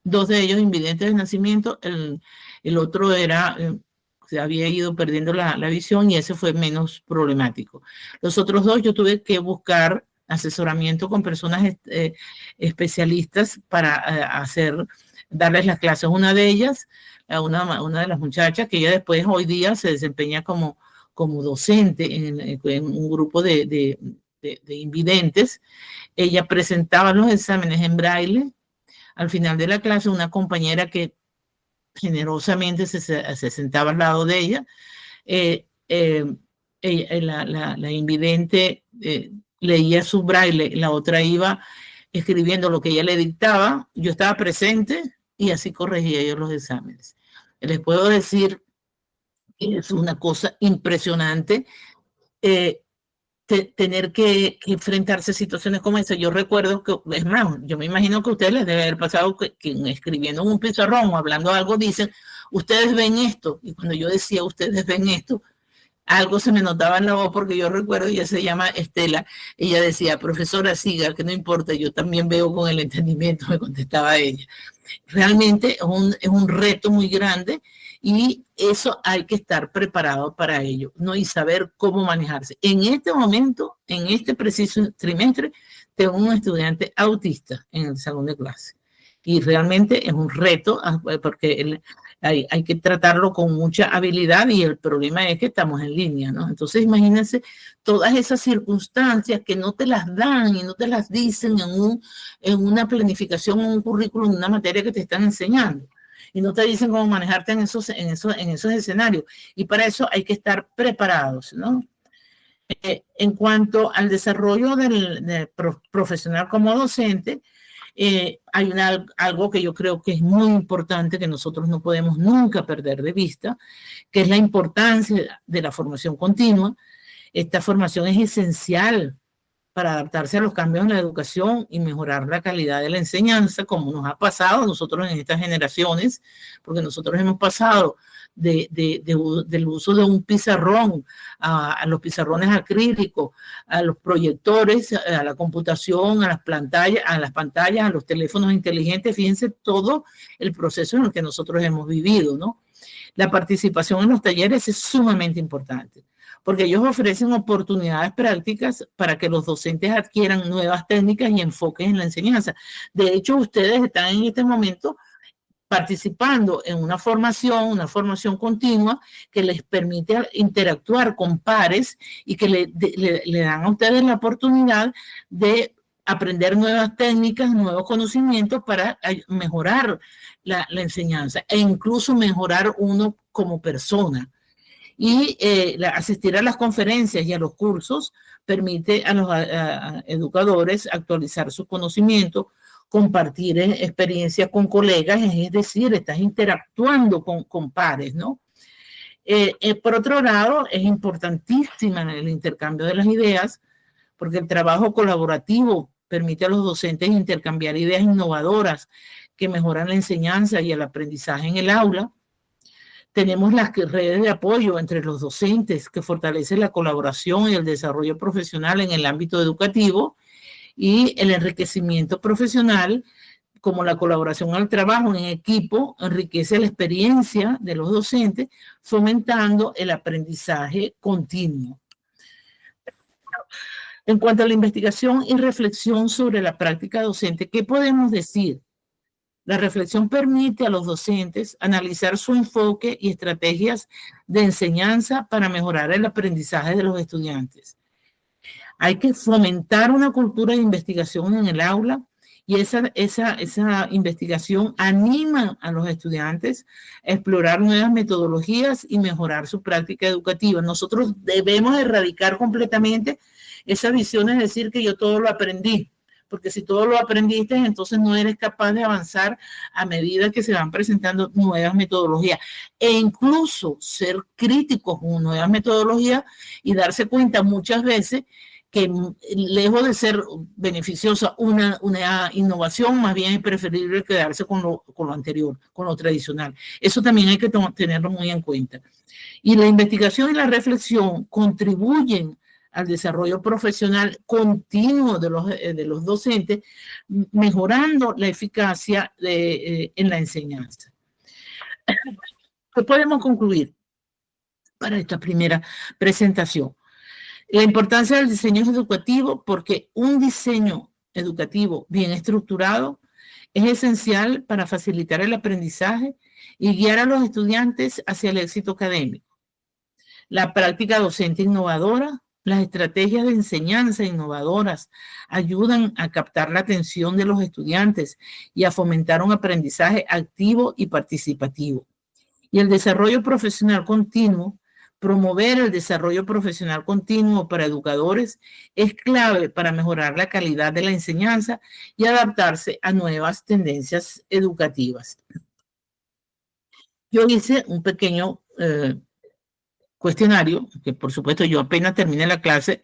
2 de ellos invidentes de nacimiento, el otro se había ido perdiendo la visión y ese fue menos problemático. Los otros 2 yo tuve que buscar asesoramiento con personas especialistas para darles las clases. Una de ellas, una de las muchachas, que ella después hoy día se desempeña como docente en un grupo de invidentes. Ella presentaba los exámenes en braille. Al final de la clase, una compañera que generosamente se sentaba al lado de ella, la invidente leía su braille, la otra iba escribiendo lo que ella le dictaba, yo estaba presente y así corregía yo los exámenes. Les puedo decir que es una cosa impresionante tener que enfrentarse a situaciones como esa. Yo recuerdo que, es más, yo me imagino que a ustedes les debe haber pasado que escribiendo en un pizarrón o hablando algo dicen, ustedes ven esto, y cuando yo decía ustedes ven esto, algo se me notaba en la voz porque yo recuerdo, ella se llama Estela, ella decía, profesora, siga, que no importa, yo también veo con el entendimiento, me contestaba ella. Realmente es un reto muy grande y eso hay que estar preparado para ello, ¿no? Y saber cómo manejarse. En este momento, en este preciso trimestre, tengo un estudiante autista en el salón de clase y realmente es un reto porque hay que tratarlo con mucha habilidad y el problema es que estamos en línea, ¿no? Entonces, imagínense todas esas circunstancias que no te las dan y no te las dicen en una planificación, en un currículum, en una materia que te están enseñando. Y no te dicen cómo manejarte en esos escenarios. Y para eso hay que estar preparados, ¿no? En cuanto al desarrollo del profesional como docente, hay algo que yo creo que es muy importante que nosotros no podemos nunca perder de vista, que es la importancia de la formación continua. Esta formación es esencial para adaptarse a los cambios en la educación y mejorar la calidad de la enseñanza, como nos ha pasado a nosotros en estas generaciones, porque nosotros hemos pasado del uso de un pizarrón a los pizarrones acrílicos, a los proyectores, a la computación, a las pantallas, a los teléfonos inteligentes. Fíjense todo el proceso en el que nosotros hemos vivido, ¿no? La participación en los talleres es sumamente importante, porque ellos ofrecen oportunidades prácticas para que los docentes adquieran nuevas técnicas y enfoques en la enseñanza. De hecho, ustedes están en este momento participando en una formación continua que les permite interactuar con pares y que le dan a ustedes la oportunidad de aprender nuevas técnicas, nuevos conocimientos para mejorar la enseñanza e incluso mejorar uno como persona. Y asistir a las conferencias y a los cursos permite a los educadores actualizar su conocimiento, compartir experiencias con colegas, es decir, estás interactuando con pares, ¿no? Por otro lado, es importantísima en el intercambio de las ideas, porque el trabajo colaborativo permite a los docentes intercambiar ideas innovadoras que mejoran la enseñanza y el aprendizaje en el aula. Tenemos las redes de apoyo entre los docentes que fortalecen la colaboración y el desarrollo profesional en el ámbito educativo, y el enriquecimiento profesional, como la colaboración al trabajo en equipo, enriquece la experiencia de los docentes, fomentando el aprendizaje continuo. En cuanto a la investigación y reflexión sobre la práctica docente, ¿qué podemos decir? La reflexión permite a los docentes analizar su enfoque y estrategias de enseñanza para mejorar el aprendizaje de los estudiantes. Hay que fomentar una cultura de investigación en el aula, y esa investigación anima a los estudiantes a explorar nuevas metodologías y mejorar su práctica educativa. Nosotros debemos erradicar completamente esa visión, es decir, que yo todo lo aprendí, porque si todo lo aprendiste, entonces no eres capaz de avanzar a medida que se van presentando nuevas metodologías, e incluso ser críticos con nuevas metodologías y darse cuenta muchas veces que lejos de ser beneficiosa una innovación, más bien es preferible quedarse con lo anterior, con lo tradicional. Eso también hay que tenerlo muy en cuenta. Y la investigación y la reflexión contribuyen al desarrollo profesional continuo de los docentes, mejorando la eficacia en la enseñanza. ¿Qué podemos concluir para esta primera presentación? La importancia del diseño educativo, porque un diseño educativo bien estructurado es esencial para facilitar el aprendizaje y guiar a los estudiantes hacia el éxito académico. La práctica docente innovadora, las estrategias de enseñanza innovadoras ayudan a captar la atención de los estudiantes y a fomentar un aprendizaje activo y participativo. Y el desarrollo profesional continuo, promover el desarrollo profesional continuo para educadores es clave para mejorar la calidad de la enseñanza y adaptarse a nuevas tendencias educativas. Yo hice un pequeño cuestionario, que por supuesto yo apenas terminé la clase,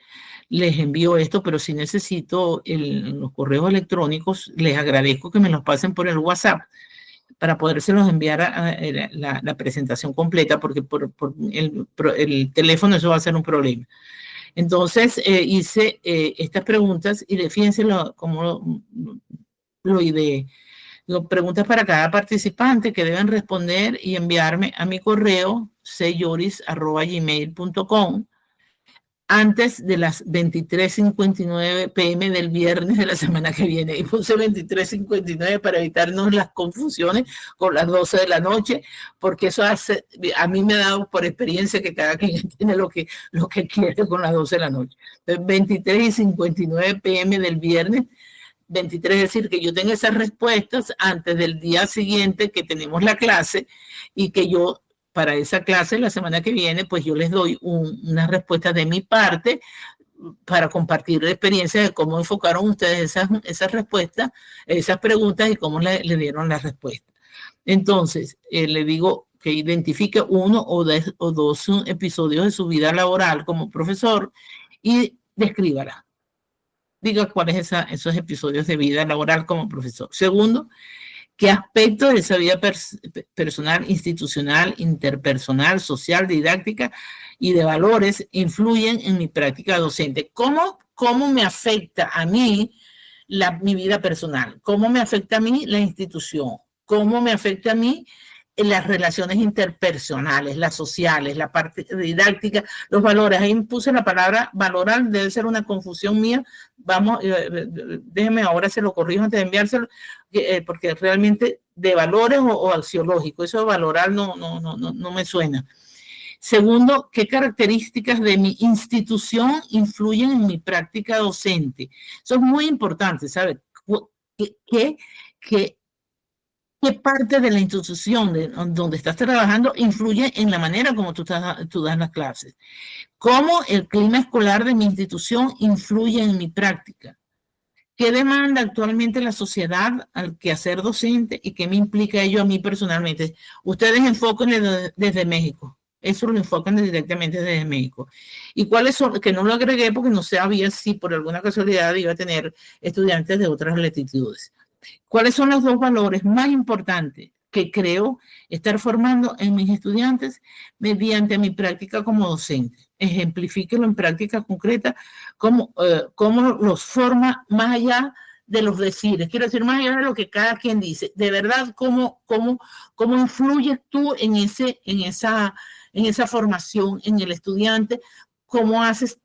les envío esto, pero si necesito los correos electrónicos, les agradezco que me los pasen por el WhatsApp para podérselos enviar a la presentación completa, porque por el teléfono eso va a ser un problema. Entonces, hice estas preguntas y fíjense cómo lo ideé. Preguntas para cada participante que deben responder y enviarme a mi correo cyoris@gmail.com antes de las 23:59 p.m. del viernes de la semana que viene. Y puse 23:59 para evitarnos las confusiones con las 12 de la noche, porque eso a mí me ha dado por experiencia que cada quien tiene lo que quiere con las 12 de la noche. 23:59 p.m. del viernes. 23, es decir, que yo tenga esas respuestas antes del día siguiente que tenemos la clase, y que yo para esa clase la semana que viene, pues yo les doy una respuesta de mi parte para compartir la experiencia de cómo enfocaron ustedes esas respuestas, esas preguntas, y cómo le dieron la respuesta. Entonces, le digo que identifique uno o dos episodios de su vida laboral como profesor y descríbala. Diga cuáles esos episodios de vida laboral como profesor. Segundo, ¿qué aspectos de esa vida personal, institucional, interpersonal, social, didáctica y de valores influyen en mi práctica docente? ¿Cómo me afecta a mí mi vida personal? ¿Cómo me afecta a mí la institución? ¿Cómo me afecta a mí las relaciones interpersonales, las sociales, la parte didáctica, los valores? Ahí puse la palabra valorar, debe ser una confusión mía. Vamos, déjeme ahora se lo corrijo antes de enviárselo, porque realmente de valores o axiológico, eso de valorar no me suena. Segundo, ¿qué características de mi institución influyen en mi práctica docente? Eso es muy importante, ¿sabes? ¿Qué qué parte de la institución donde estás trabajando influye en la manera como tú das las clases. Cómo el clima escolar de mi institución influye en mi práctica. ¿Qué demanda actualmente la sociedad al quehacer docente y qué me implica ello a mí personalmente? Ustedes enfocan desde México. Eso lo enfocan directamente desde México. ¿Y cuáles son? Que no lo agregué porque no sabía si por alguna casualidad iba a tener estudiantes de otras latitudes. ¿Cuáles son los 2 valores más importantes que creo estar formando en mis estudiantes mediante mi práctica como docente? Ejemplifíquelo en práctica concreta, cómo los forma más allá de los decires. Quiero decir, más allá de lo que cada quien dice. De verdad, cómo influyes tú en esa formación en el estudiante, cómo haces,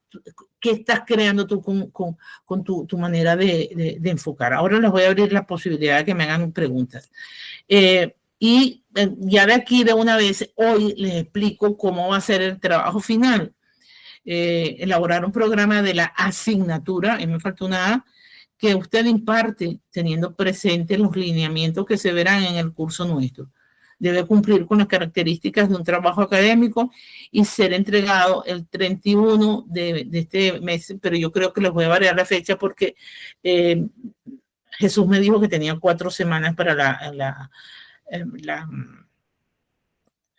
qué estás creando tú con tu manera de enfocar. Ahora les voy a abrir la posibilidad de que me hagan preguntas. Y ya de aquí, de una vez, hoy les explico cómo va a ser el trabajo final. Elaborar un programa de la asignatura, y me falta una A, que usted imparte teniendo presentes los lineamientos que se verán en el curso nuestro. Debe cumplir con las características de un trabajo académico y ser entregado el 31 de este mes, pero yo creo que les voy a variar la fecha porque Jesús me dijo que tenía 4 semanas para la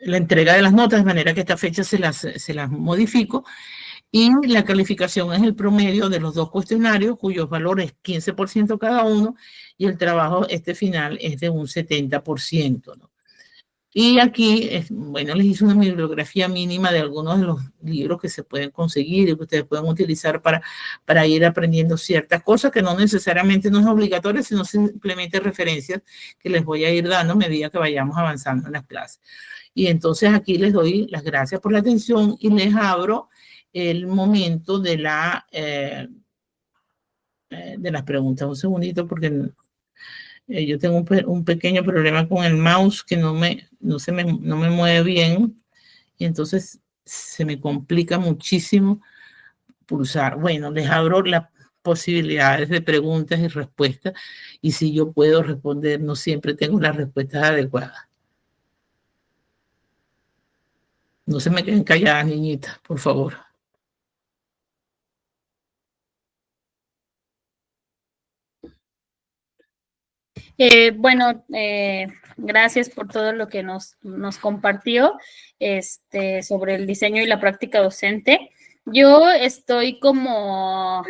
entrega de las notas, de manera que esta fecha se las modifico. Y la calificación es el promedio de los 2 cuestionarios, cuyos valores 15% cada uno, y el trabajo final es de un 70%, ¿no? Y aquí, bueno, les hice una bibliografía mínima de algunos de los libros que se pueden conseguir y que ustedes pueden utilizar para ir aprendiendo ciertas cosas que no necesariamente no es obligatorio, sino simplemente referencias que les voy a ir dando a medida que vayamos avanzando en las clases. Y entonces aquí les doy las gracias por la atención y les abro el momento de las preguntas. Un segundito porque yo tengo un pequeño problema con el mouse que no me mueve bien y entonces se me complica muchísimo pulsar. Bueno, les abro las posibilidades de preguntas y respuestas y si yo puedo responder, no siempre tengo las respuestas adecuadas. No se me queden calladas, niñitas, por favor. Bueno, gracias por todo lo que nos compartió sobre el diseño y la práctica docente. Yo estoy como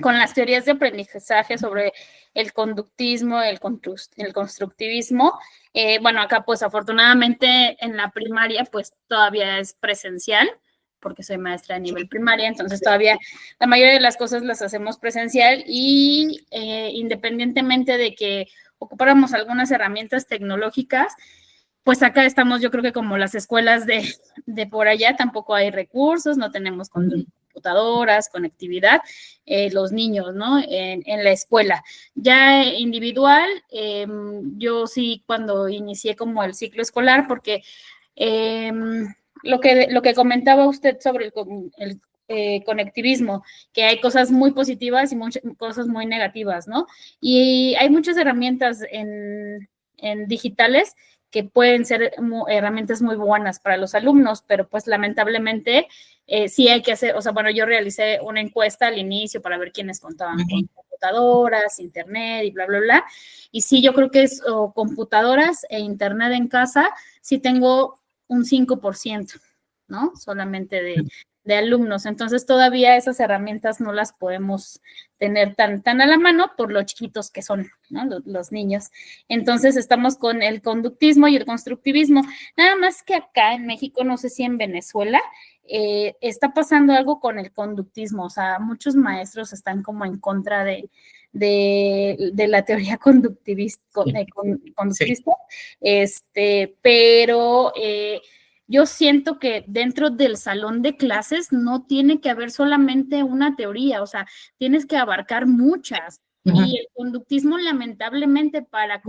con las teorías de aprendizaje sobre el conductismo, el constructivismo. Bueno, acá pues afortunadamente en la primaria pues todavía es presencial, porque soy maestra de nivel primaria, entonces todavía la mayoría de las cosas las hacemos presencial y independientemente de que ocupáramos algunas herramientas tecnológicas, pues acá estamos, yo creo que como las escuelas de por allá, tampoco hay recursos, no tenemos computadoras, conectividad, los niños, ¿no? En la escuela. Ya individual, yo sí cuando inicié como el ciclo escolar, porque lo que comentaba usted sobre el conectivismo, que hay cosas muy positivas y muchas cosas muy negativas, ¿no? Y hay muchas herramientas en digitales que pueden ser herramientas muy buenas para los alumnos, pero pues lamentablemente sí hay que hacer, o sea, bueno, yo realicé una encuesta al inicio para ver quiénes contaban con computadoras, internet y bla, bla, bla, y sí, yo creo que es computadoras e internet en casa, sí tengo un 5%, ¿no? Solamente de alumnos. Entonces, todavía esas herramientas no las podemos tener tan a la mano por lo chiquitos que son, ¿no? Los niños. Entonces, estamos con el conductismo y el constructivismo. Nada más que acá en México, no sé si en Venezuela, está pasando algo con el conductismo. O sea, muchos maestros están como en contra de la teoría conductivista, pero yo siento que dentro del salón de clases no tiene que haber solamente una teoría, o sea, tienes que abarcar muchas. Y el conductismo, lamentablemente, para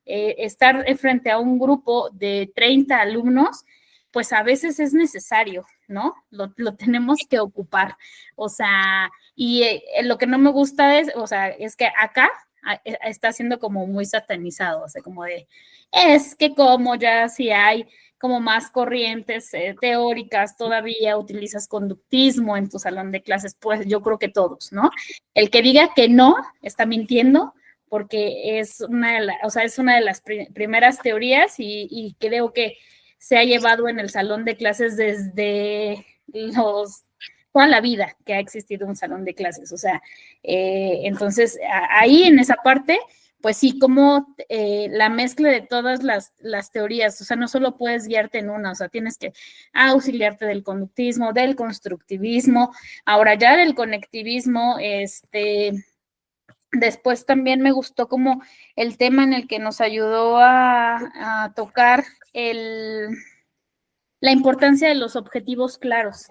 estar frente a un grupo de 30 alumnos, pues a veces es necesario, ¿no? Lo tenemos que ocupar. O sea, y lo que no me gusta es, o sea, es que acá está siendo como muy satanizado, o sea, como de, es que como ya si hay como más corrientes teóricas, todavía utilizas conductismo en tu salón de clases, pues yo creo que todos, ¿no? El que diga que no está mintiendo, porque es una de las primeras teorías y creo que se ha llevado en el salón de clases desde toda la vida que ha existido un salón de clases. O sea, entonces ahí en esa parte, pues sí, como la mezcla de todas las teorías, o sea, no solo puedes guiarte en una, o sea, tienes que auxiliarte del conductismo, del constructivismo, ahora ya del conectivismo, después también me gustó como el tema en el que nos ayudó a tocar la importancia de los objetivos claros.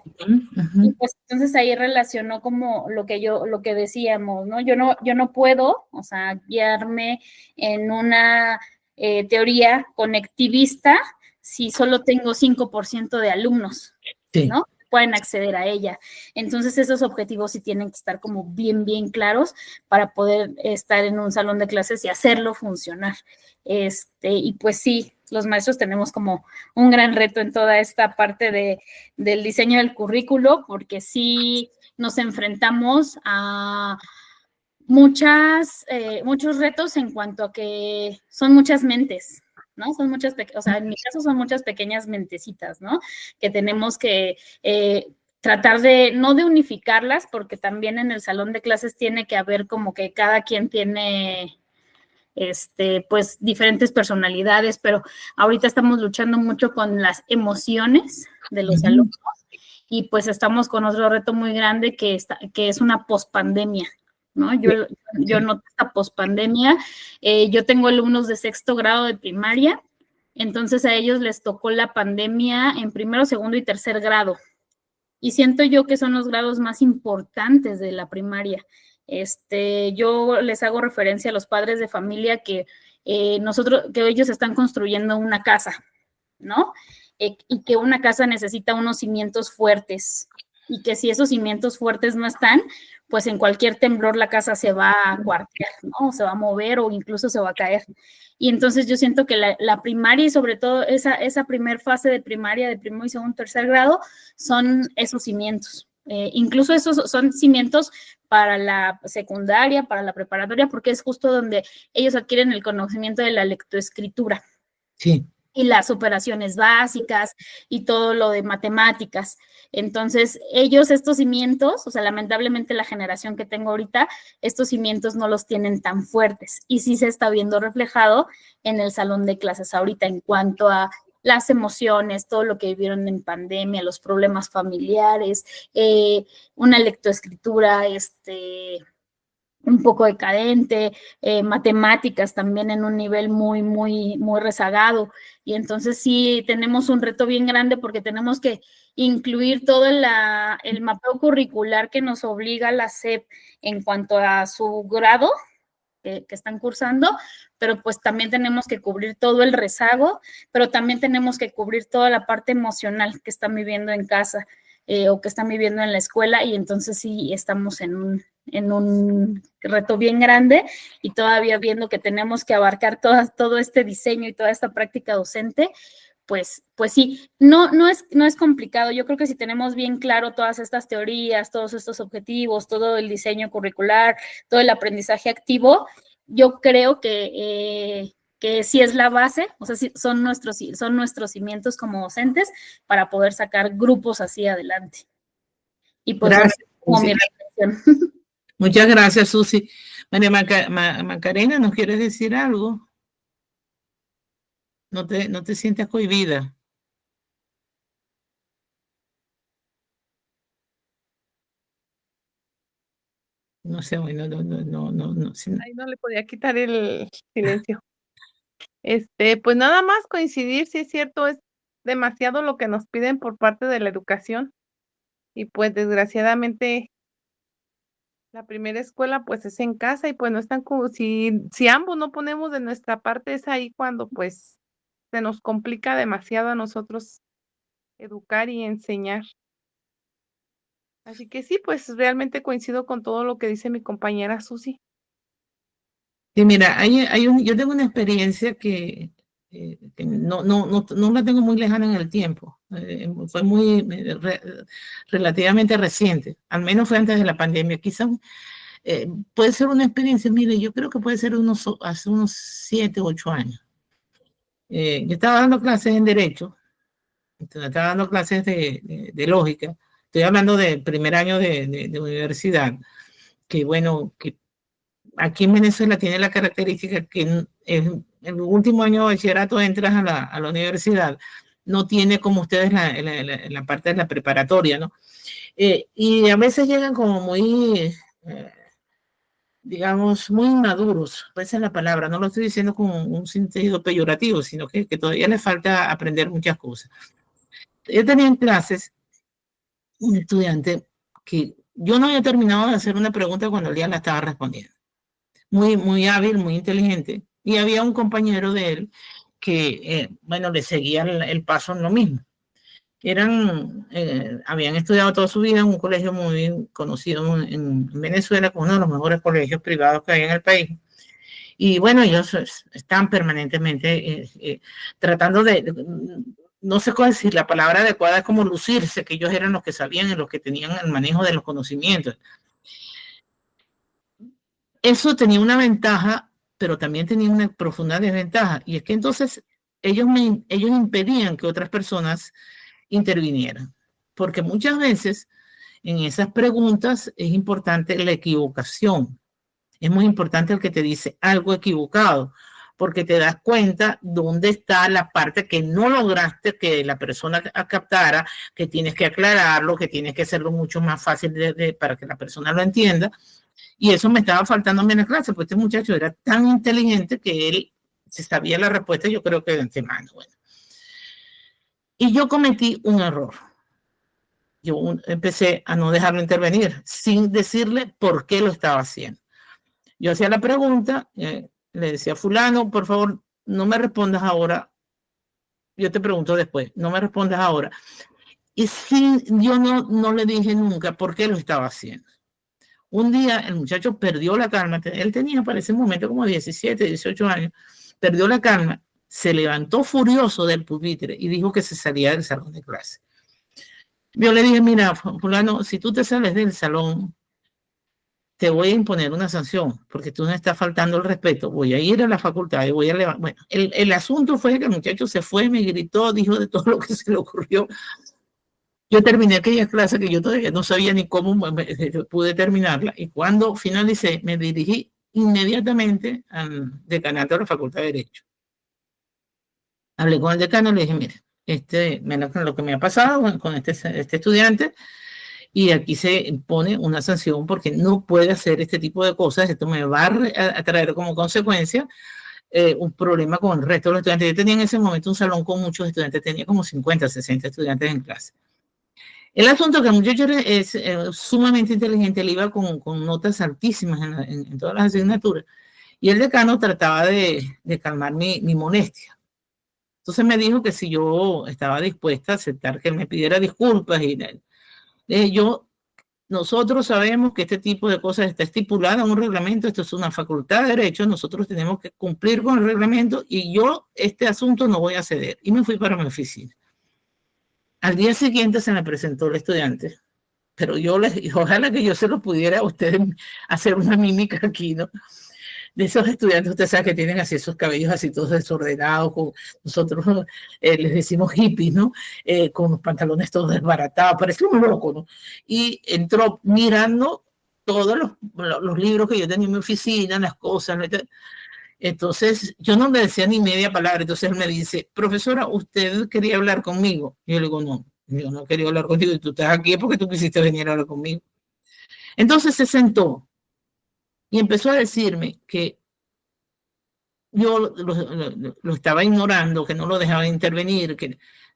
Y pues entonces ahí relacionó como lo que decíamos, ¿no? Yo no puedo, o sea, guiarme en una teoría conectivista si solo tengo 5% de alumnos, Sí. ¿no? Pueden acceder a ella. Entonces esos objetivos sí tienen que estar como bien, bien claros para poder estar en un salón de clases y hacerlo funcionar. Y pues sí, los maestros tenemos como un gran reto en toda esta parte del diseño del currículo, porque sí nos enfrentamos a muchos retos en cuanto a que son muchas mentes, ¿no? Son muchas, o sea, en mi caso son muchas pequeñas mentecitas, ¿no? Que tenemos que tratar no de unificarlas, porque también en el salón de clases tiene que haber como que cada quien tiene pues diferentes personalidades, pero ahorita estamos luchando mucho con las emociones de los alumnos y pues estamos con otro reto muy grande que es una pospandemia, ¿no? Yo noto esta pospandemia, yo tengo alumnos de 6º grado de primaria, entonces a ellos les tocó la pandemia en 1º, 2º y 3er grado. Y siento yo que son los grados más importantes de la primaria. Yo les hago referencia a los padres de familia que que ellos están construyendo una casa, ¿no? Y que una casa necesita unos cimientos fuertes y que si esos cimientos fuertes no están, pues en cualquier temblor la casa se va a cuartear, ¿no? Se va a mover o incluso se va a caer. Y entonces yo siento que la primaria y sobre todo esa primer fase de primaria, de 1º, 2º, 3er grado, son esos cimientos. Incluso esos son cimientos para la secundaria, para la preparatoria, porque es justo donde ellos adquieren el conocimiento de la lectoescritura. Sí. Y las operaciones básicas y todo lo de matemáticas. Entonces, estos cimientos, o sea, lamentablemente la generación que tengo ahorita, estos cimientos no los tienen tan fuertes y sí se está viendo reflejado en el salón de clases ahorita en cuanto a las emociones, todo lo que vivieron en pandemia, los problemas familiares, una lectoescritura, un poco decadente, matemáticas también en un nivel muy, muy, muy rezagado. Y entonces sí tenemos un reto bien grande porque tenemos que incluir todo el mapeo curricular que nos obliga la SEP en cuanto a su grado que están cursando, pero pues también tenemos que cubrir todo el rezago, pero también tenemos que cubrir toda la parte emocional que están viviendo en casa o que están viviendo en la escuela y entonces sí estamos en un reto bien grande y todavía viendo que tenemos que abarcar todo este diseño y toda esta práctica docente, pues sí, no es complicado. Yo creo que si tenemos bien claro todas estas teorías, todos estos objetivos, todo el diseño curricular, todo el aprendizaje activo, yo creo que sí es la base, o sea, sí, son nuestros cimientos como docentes para poder sacar grupos así adelante. Y pues gracias, bueno, como mi reflexión. Muchas gracias, Susi. María Macarena, ¿nos quieres decir algo? No te sientas cohibida. No sé, bueno, no. Ahí no le podía quitar el silencio. Pues nada más coincidir, sí es cierto, es demasiado lo que nos piden por parte de la educación. Y pues desgraciadamente la primera escuela pues es en casa y pues no están como, si ambos no ponemos de nuestra parte es ahí cuando pues se nos complica demasiado a nosotros educar y enseñar. Así que sí, pues realmente coincido con todo lo que dice mi compañera Susi. Sí, mira, yo tengo una experiencia que no la tengo muy lejana en el tiempo. Fue relativamente reciente, al menos fue antes de la pandemia. Quizás puede ser una experiencia, mire, yo creo que puede ser hace unos 7 u 8 años. Yo estaba dando clases en Derecho, estaba dando clases de lógica. Estoy hablando del primer año de universidad, que bueno, que aquí en Venezuela tiene la característica que en el último año de bachillerato entras a la universidad, no tiene como ustedes la parte de la preparatoria, ¿no? Y a veces llegan como muy, digamos, muy inmaduros, esa es la palabra, no lo estoy diciendo con un sentido peyorativo, sino que todavía les falta aprender muchas cosas. Yo tenía en clases un estudiante que yo no había terminado de hacer una pregunta cuando él ya la estaba respondiendo. Muy hábil, muy inteligente. Y había un compañero de él que, bueno, le seguía el paso en lo mismo. Habían estudiado toda su vida en un colegio muy conocido en Venezuela, como uno de los mejores colegios privados que hay en el país. Y bueno, ellos están permanentemente tratando no sé cómo decir, la palabra adecuada es como lucirse, que ellos eran los que sabían y los que tenían el manejo de los conocimientos. Eso tenía una ventaja, pero también tenía una profunda desventaja, y es que entonces ellos impedían que otras personas intervinieran, porque muchas veces en esas preguntas es importante la equivocación, es muy importante el que te dice algo equivocado, porque te das cuenta dónde está la parte que no lograste que la persona captara, que tienes que aclararlo, que tienes que hacerlo mucho más fácil para que la persona lo entienda. Y eso me estaba faltando en la clase, porque este muchacho era tan inteligente que él se sabía la respuesta, yo creo que de antemano. Bueno. Y yo cometí un error. Yo empecé a no dejarlo intervenir, sin decirle por qué lo estaba haciendo. Yo hacía la pregunta, le decía, fulano, por favor, no me respondas ahora. Yo te pregunto después, no me respondas ahora. Y yo no le dije nunca por qué lo estaba haciendo. Un día el muchacho perdió la calma, él tenía para ese momento como 17, 18 años, perdió la calma, se levantó furioso del pupitre y dijo que se salía del salón de clase. Yo le dije, mira, fulano, si tú te sales del salón, te voy a imponer una sanción, porque tú me estás faltando el respeto, voy a ir a la facultad y voy a levantar. Bueno, el asunto fue que el muchacho se fue, me gritó, dijo de todo lo que se le ocurrió. Yo terminé aquella clase que yo todavía no sabía ni cómo pude terminarla, y cuando finalicé me dirigí inmediatamente al decanato de la Facultad de Derecho. Hablé con el decano y le dije, mire, lo que me ha pasado con este estudiante, y aquí se pone una sanción porque no puede hacer este tipo de cosas, esto me va a traer como consecuencia un problema con el resto de los estudiantes. Yo tenía en ese momento un salón con muchos estudiantes, tenía como 50, 60 estudiantes en clase. El asunto que el muchacho es sumamente inteligente, él iba con notas altísimas en todas las asignaturas, y el decano trataba de calmar mi molestia. Entonces me dijo que si yo estaba dispuesta a aceptar que él me pidiera disculpas, y nosotros sabemos que este tipo de cosas está estipulado en un reglamento, esto es una facultad de derecho, nosotros tenemos que cumplir con el reglamento, y yo este asunto no voy a ceder. Y me fui para mi oficina. Al día siguiente se me presentó el estudiante, pero ojalá que yo se lo pudiera a ustedes hacer una mímica aquí, ¿no? De esos estudiantes, ustedes saben que tienen así esos cabellos así todos desordenados, nosotros les decimos hippies, ¿no? Con los pantalones todos desbaratados, parece un loco, ¿no? Y entró mirando todos los libros que yo tenía en mi oficina, las cosas, ¿no? Entonces, yo no le decía ni media palabra. Entonces él me dice, profesora, ¿usted quería hablar conmigo? Y yo le digo, no, yo no quería hablar contigo, y tú estás aquí porque tú quisiste venir a hablar conmigo. Entonces se sentó y empezó a decirme que yo lo estaba ignorando, que no lo dejaba intervenir,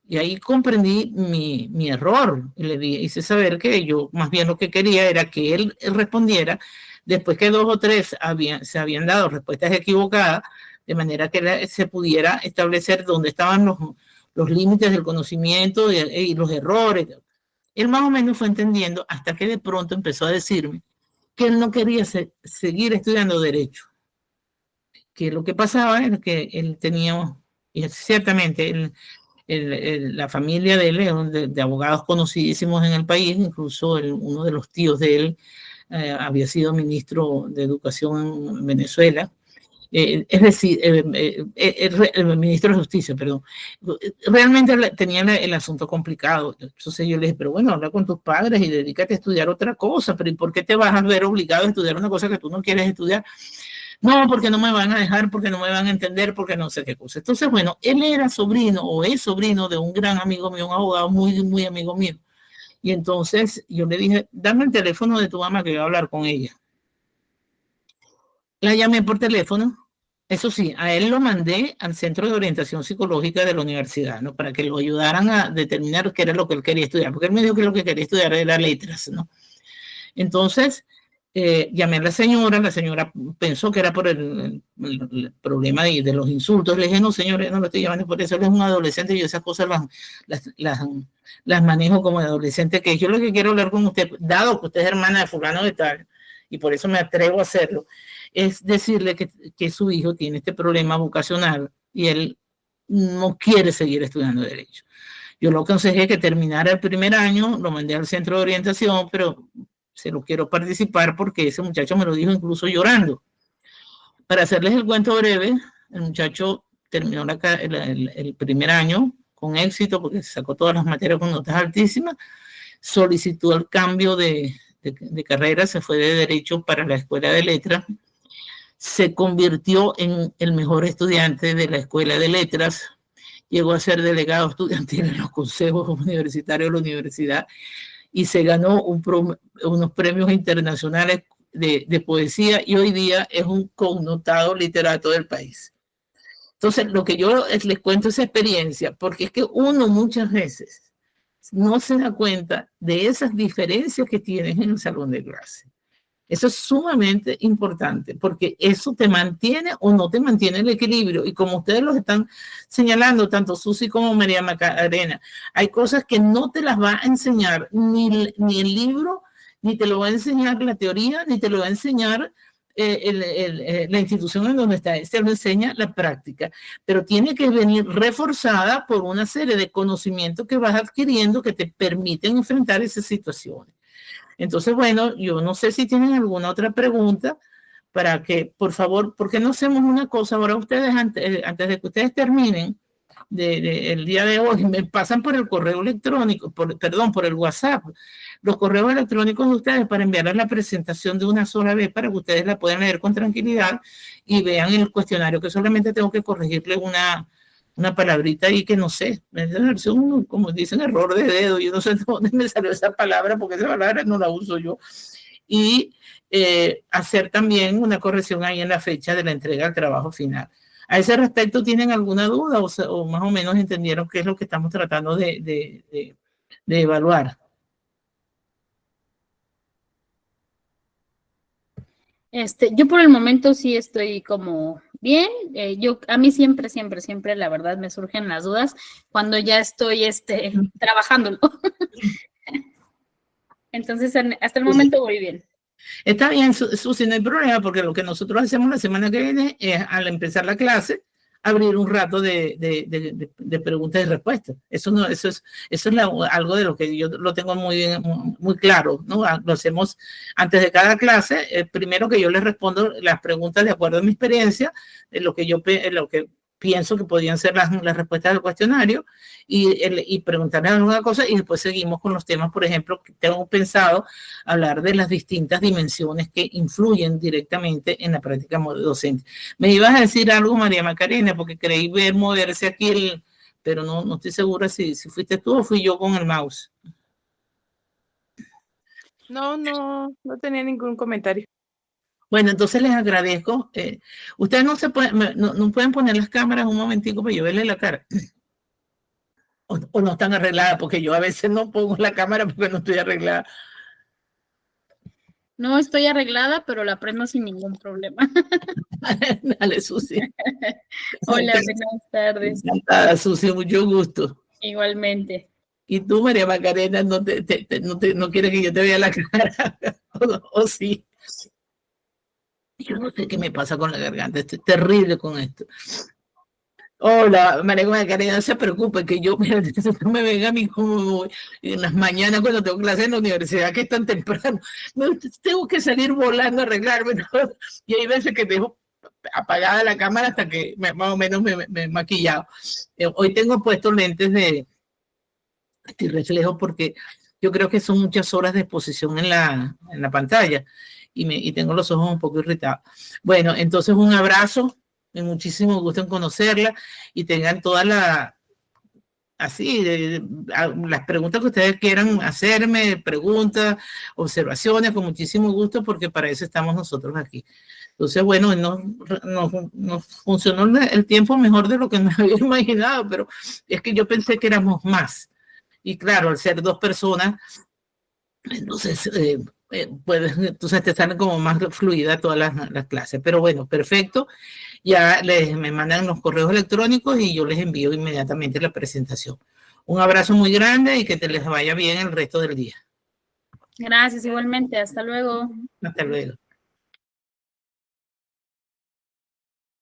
y ahí comprendí mi error, y le hice saber que yo más bien lo que quería era que él respondiera después que 2 o 3 se habían dado respuestas equivocadas, de manera que se pudiera establecer dónde estaban los límites del conocimiento y los errores. Él más o menos fue entendiendo hasta que de pronto empezó a decirme que él no quería seguir estudiando Derecho. Que lo que pasaba era que él tenía, y ciertamente la familia de él es de abogados conocidísimos en el país, incluso uno de los tíos de él había sido ministro de Educación en Venezuela. Es decir, el ministro de Justicia, perdón, realmente tenía el asunto complicado. Entonces yo le dije, pero bueno, habla con tus padres y dedícate a estudiar otra cosa, pero ¿y por qué te vas a ver obligado a estudiar una cosa que tú no quieres estudiar? No, porque no me van a dejar, porque no me van a entender, porque no sé qué cosa. Entonces, bueno, él era sobrino o es sobrino de un gran amigo mío, un abogado muy, muy amigo mío. Y entonces yo le dije, dame el teléfono de tu mamá que voy a hablar con ella. La llamé por teléfono. Eso sí, a él lo mandé al Centro de Orientación Psicológica de la universidad, ¿no? Para que lo ayudaran a determinar qué era lo que él quería estudiar, porque él me dijo que lo que quería estudiar era letras, ¿no? Entonces, llamé a la señora pensó que era por el problema de los insultos. Le dije, no, señor, no lo estoy llamando por eso, él es un adolescente y yo esas cosas las manejo como adolescente, que yo lo que quiero hablar con usted, dado que usted es hermana de fulano de tal, y por eso me atrevo a hacerlo, es decirle que su hijo tiene este problema vocacional y él no quiere seguir estudiando Derecho. Yo lo aconsejé que terminara el primer año, lo mandé al centro de orientación, pero se lo quiero participar porque ese muchacho me lo dijo incluso llorando. Para hacerles el cuento breve, el muchacho terminó el primer año con éxito porque sacó todas las materias con notas altísimas, solicitó el cambio de carrera, se fue de Derecho para la Escuela de Letras, se convirtió en el mejor estudiante de la Escuela de Letras, llegó a ser delegado estudiantil en los consejos universitarios de la universidad y se ganó unos premios internacionales de poesía y hoy día es un connotado literato del país. Entonces, lo que yo les cuento es experiencia, porque es que uno muchas veces no se da cuenta de esas diferencias que tienes en el salón de clase. Eso es sumamente importante porque eso te mantiene o no te mantiene el equilibrio. Y como ustedes los están señalando, tanto Susi como María Macarena, hay cosas que no te las va a enseñar ni el libro, ni te lo va a enseñar la teoría, ni te lo va a enseñar la institución en donde está. Se lo enseña la práctica, pero tiene que venir reforzada por una serie de conocimientos que vas adquiriendo que te permiten enfrentar esas situaciones. Entonces, bueno, yo no sé si tienen alguna otra pregunta para que, por favor, ¿por qué no hacemos una cosa? Ahora ustedes, antes de que ustedes terminen el día de hoy, me pasan por el correo electrónico, por el WhatsApp, los correos electrónicos de ustedes para enviarles la presentación de una sola vez para que ustedes la puedan leer con tranquilidad y vean el cuestionario, que solamente tengo que corregirle una palabrita ahí que no sé, como dicen, error de dedo, yo no sé de dónde me salió esa palabra, porque esa palabra no la uso yo, y hacer también una corrección ahí en la fecha de la entrega del trabajo final. A ese respecto, ¿tienen alguna duda o más o menos entendieron qué es lo que estamos tratando de evaluar? Yo por el momento sí estoy como bien. A mí siempre, la verdad me surgen las dudas cuando ya estoy trabajándolo. Entonces, hasta el momento voy bien. Está bien, Susi, no hay problema, porque lo que nosotros hacemos la semana que viene es, al empezar la clase, abrir un rato de preguntas y respuestas. Eso es algo de lo que yo lo tengo muy claro, ¿no? Lo hacemos antes de cada clase. Primero que yo les respondo las preguntas de acuerdo a mi experiencia, lo que pienso que podrían ser las respuestas del cuestionario y preguntarles alguna cosa y después seguimos con los temas. Por ejemplo, tengo pensado hablar de las distintas dimensiones que influyen directamente en la práctica docente. Me ibas a decir algo, María Macarena, porque creí ver moverse aquí, pero no estoy segura si fuiste tú o fui yo con el mouse. No tenía ningún comentario. Bueno, entonces les agradezco. Ustedes no pueden poner las cámaras un momentico para yo verle la cara. O no están arregladas, porque yo a veces no pongo la cámara porque no estoy arreglada. No estoy arreglada, pero la prendo sin ningún problema. Dale, Susi. Hola, buenas tardes. Encantada, Susi, mucho gusto. Igualmente. Y tú, María Macarena, no quieres que yo te vea la cara, o sí. Yo no sé qué me pasa con la garganta, estoy terrible con esto. Hola, María Macarena, no se preocupe, que yo, mira, no me venga a mí como en las mañanas cuando tengo clase en la universidad, que es tan temprano, tengo que salir volando a arreglarme, ¿no? Y hay veces que dejo apagada la cámara hasta que más o menos me he maquillado. Hoy tengo puestos lentes de reflejo porque yo creo que son muchas horas de exposición en la pantalla y tengo los ojos un poco irritados. Bueno, entonces un abrazo, me muchísimo gusto en conocerla y tengan todas las preguntas que ustedes quieran hacerme, preguntas, observaciones, con muchísimo gusto, porque para eso estamos nosotros aquí. Entonces, bueno, nos funcionó el tiempo mejor de lo que me había imaginado, pero es que yo pensé que éramos más. Y claro, al ser 2 personas, entonces, entonces te salen como más fluida todas las clases. Pero bueno, perfecto. Ya me mandan los correos electrónicos y yo les envío inmediatamente la presentación. Un abrazo muy grande y que te les vaya bien el resto del día. Gracias, igualmente. Hasta luego. Hasta luego.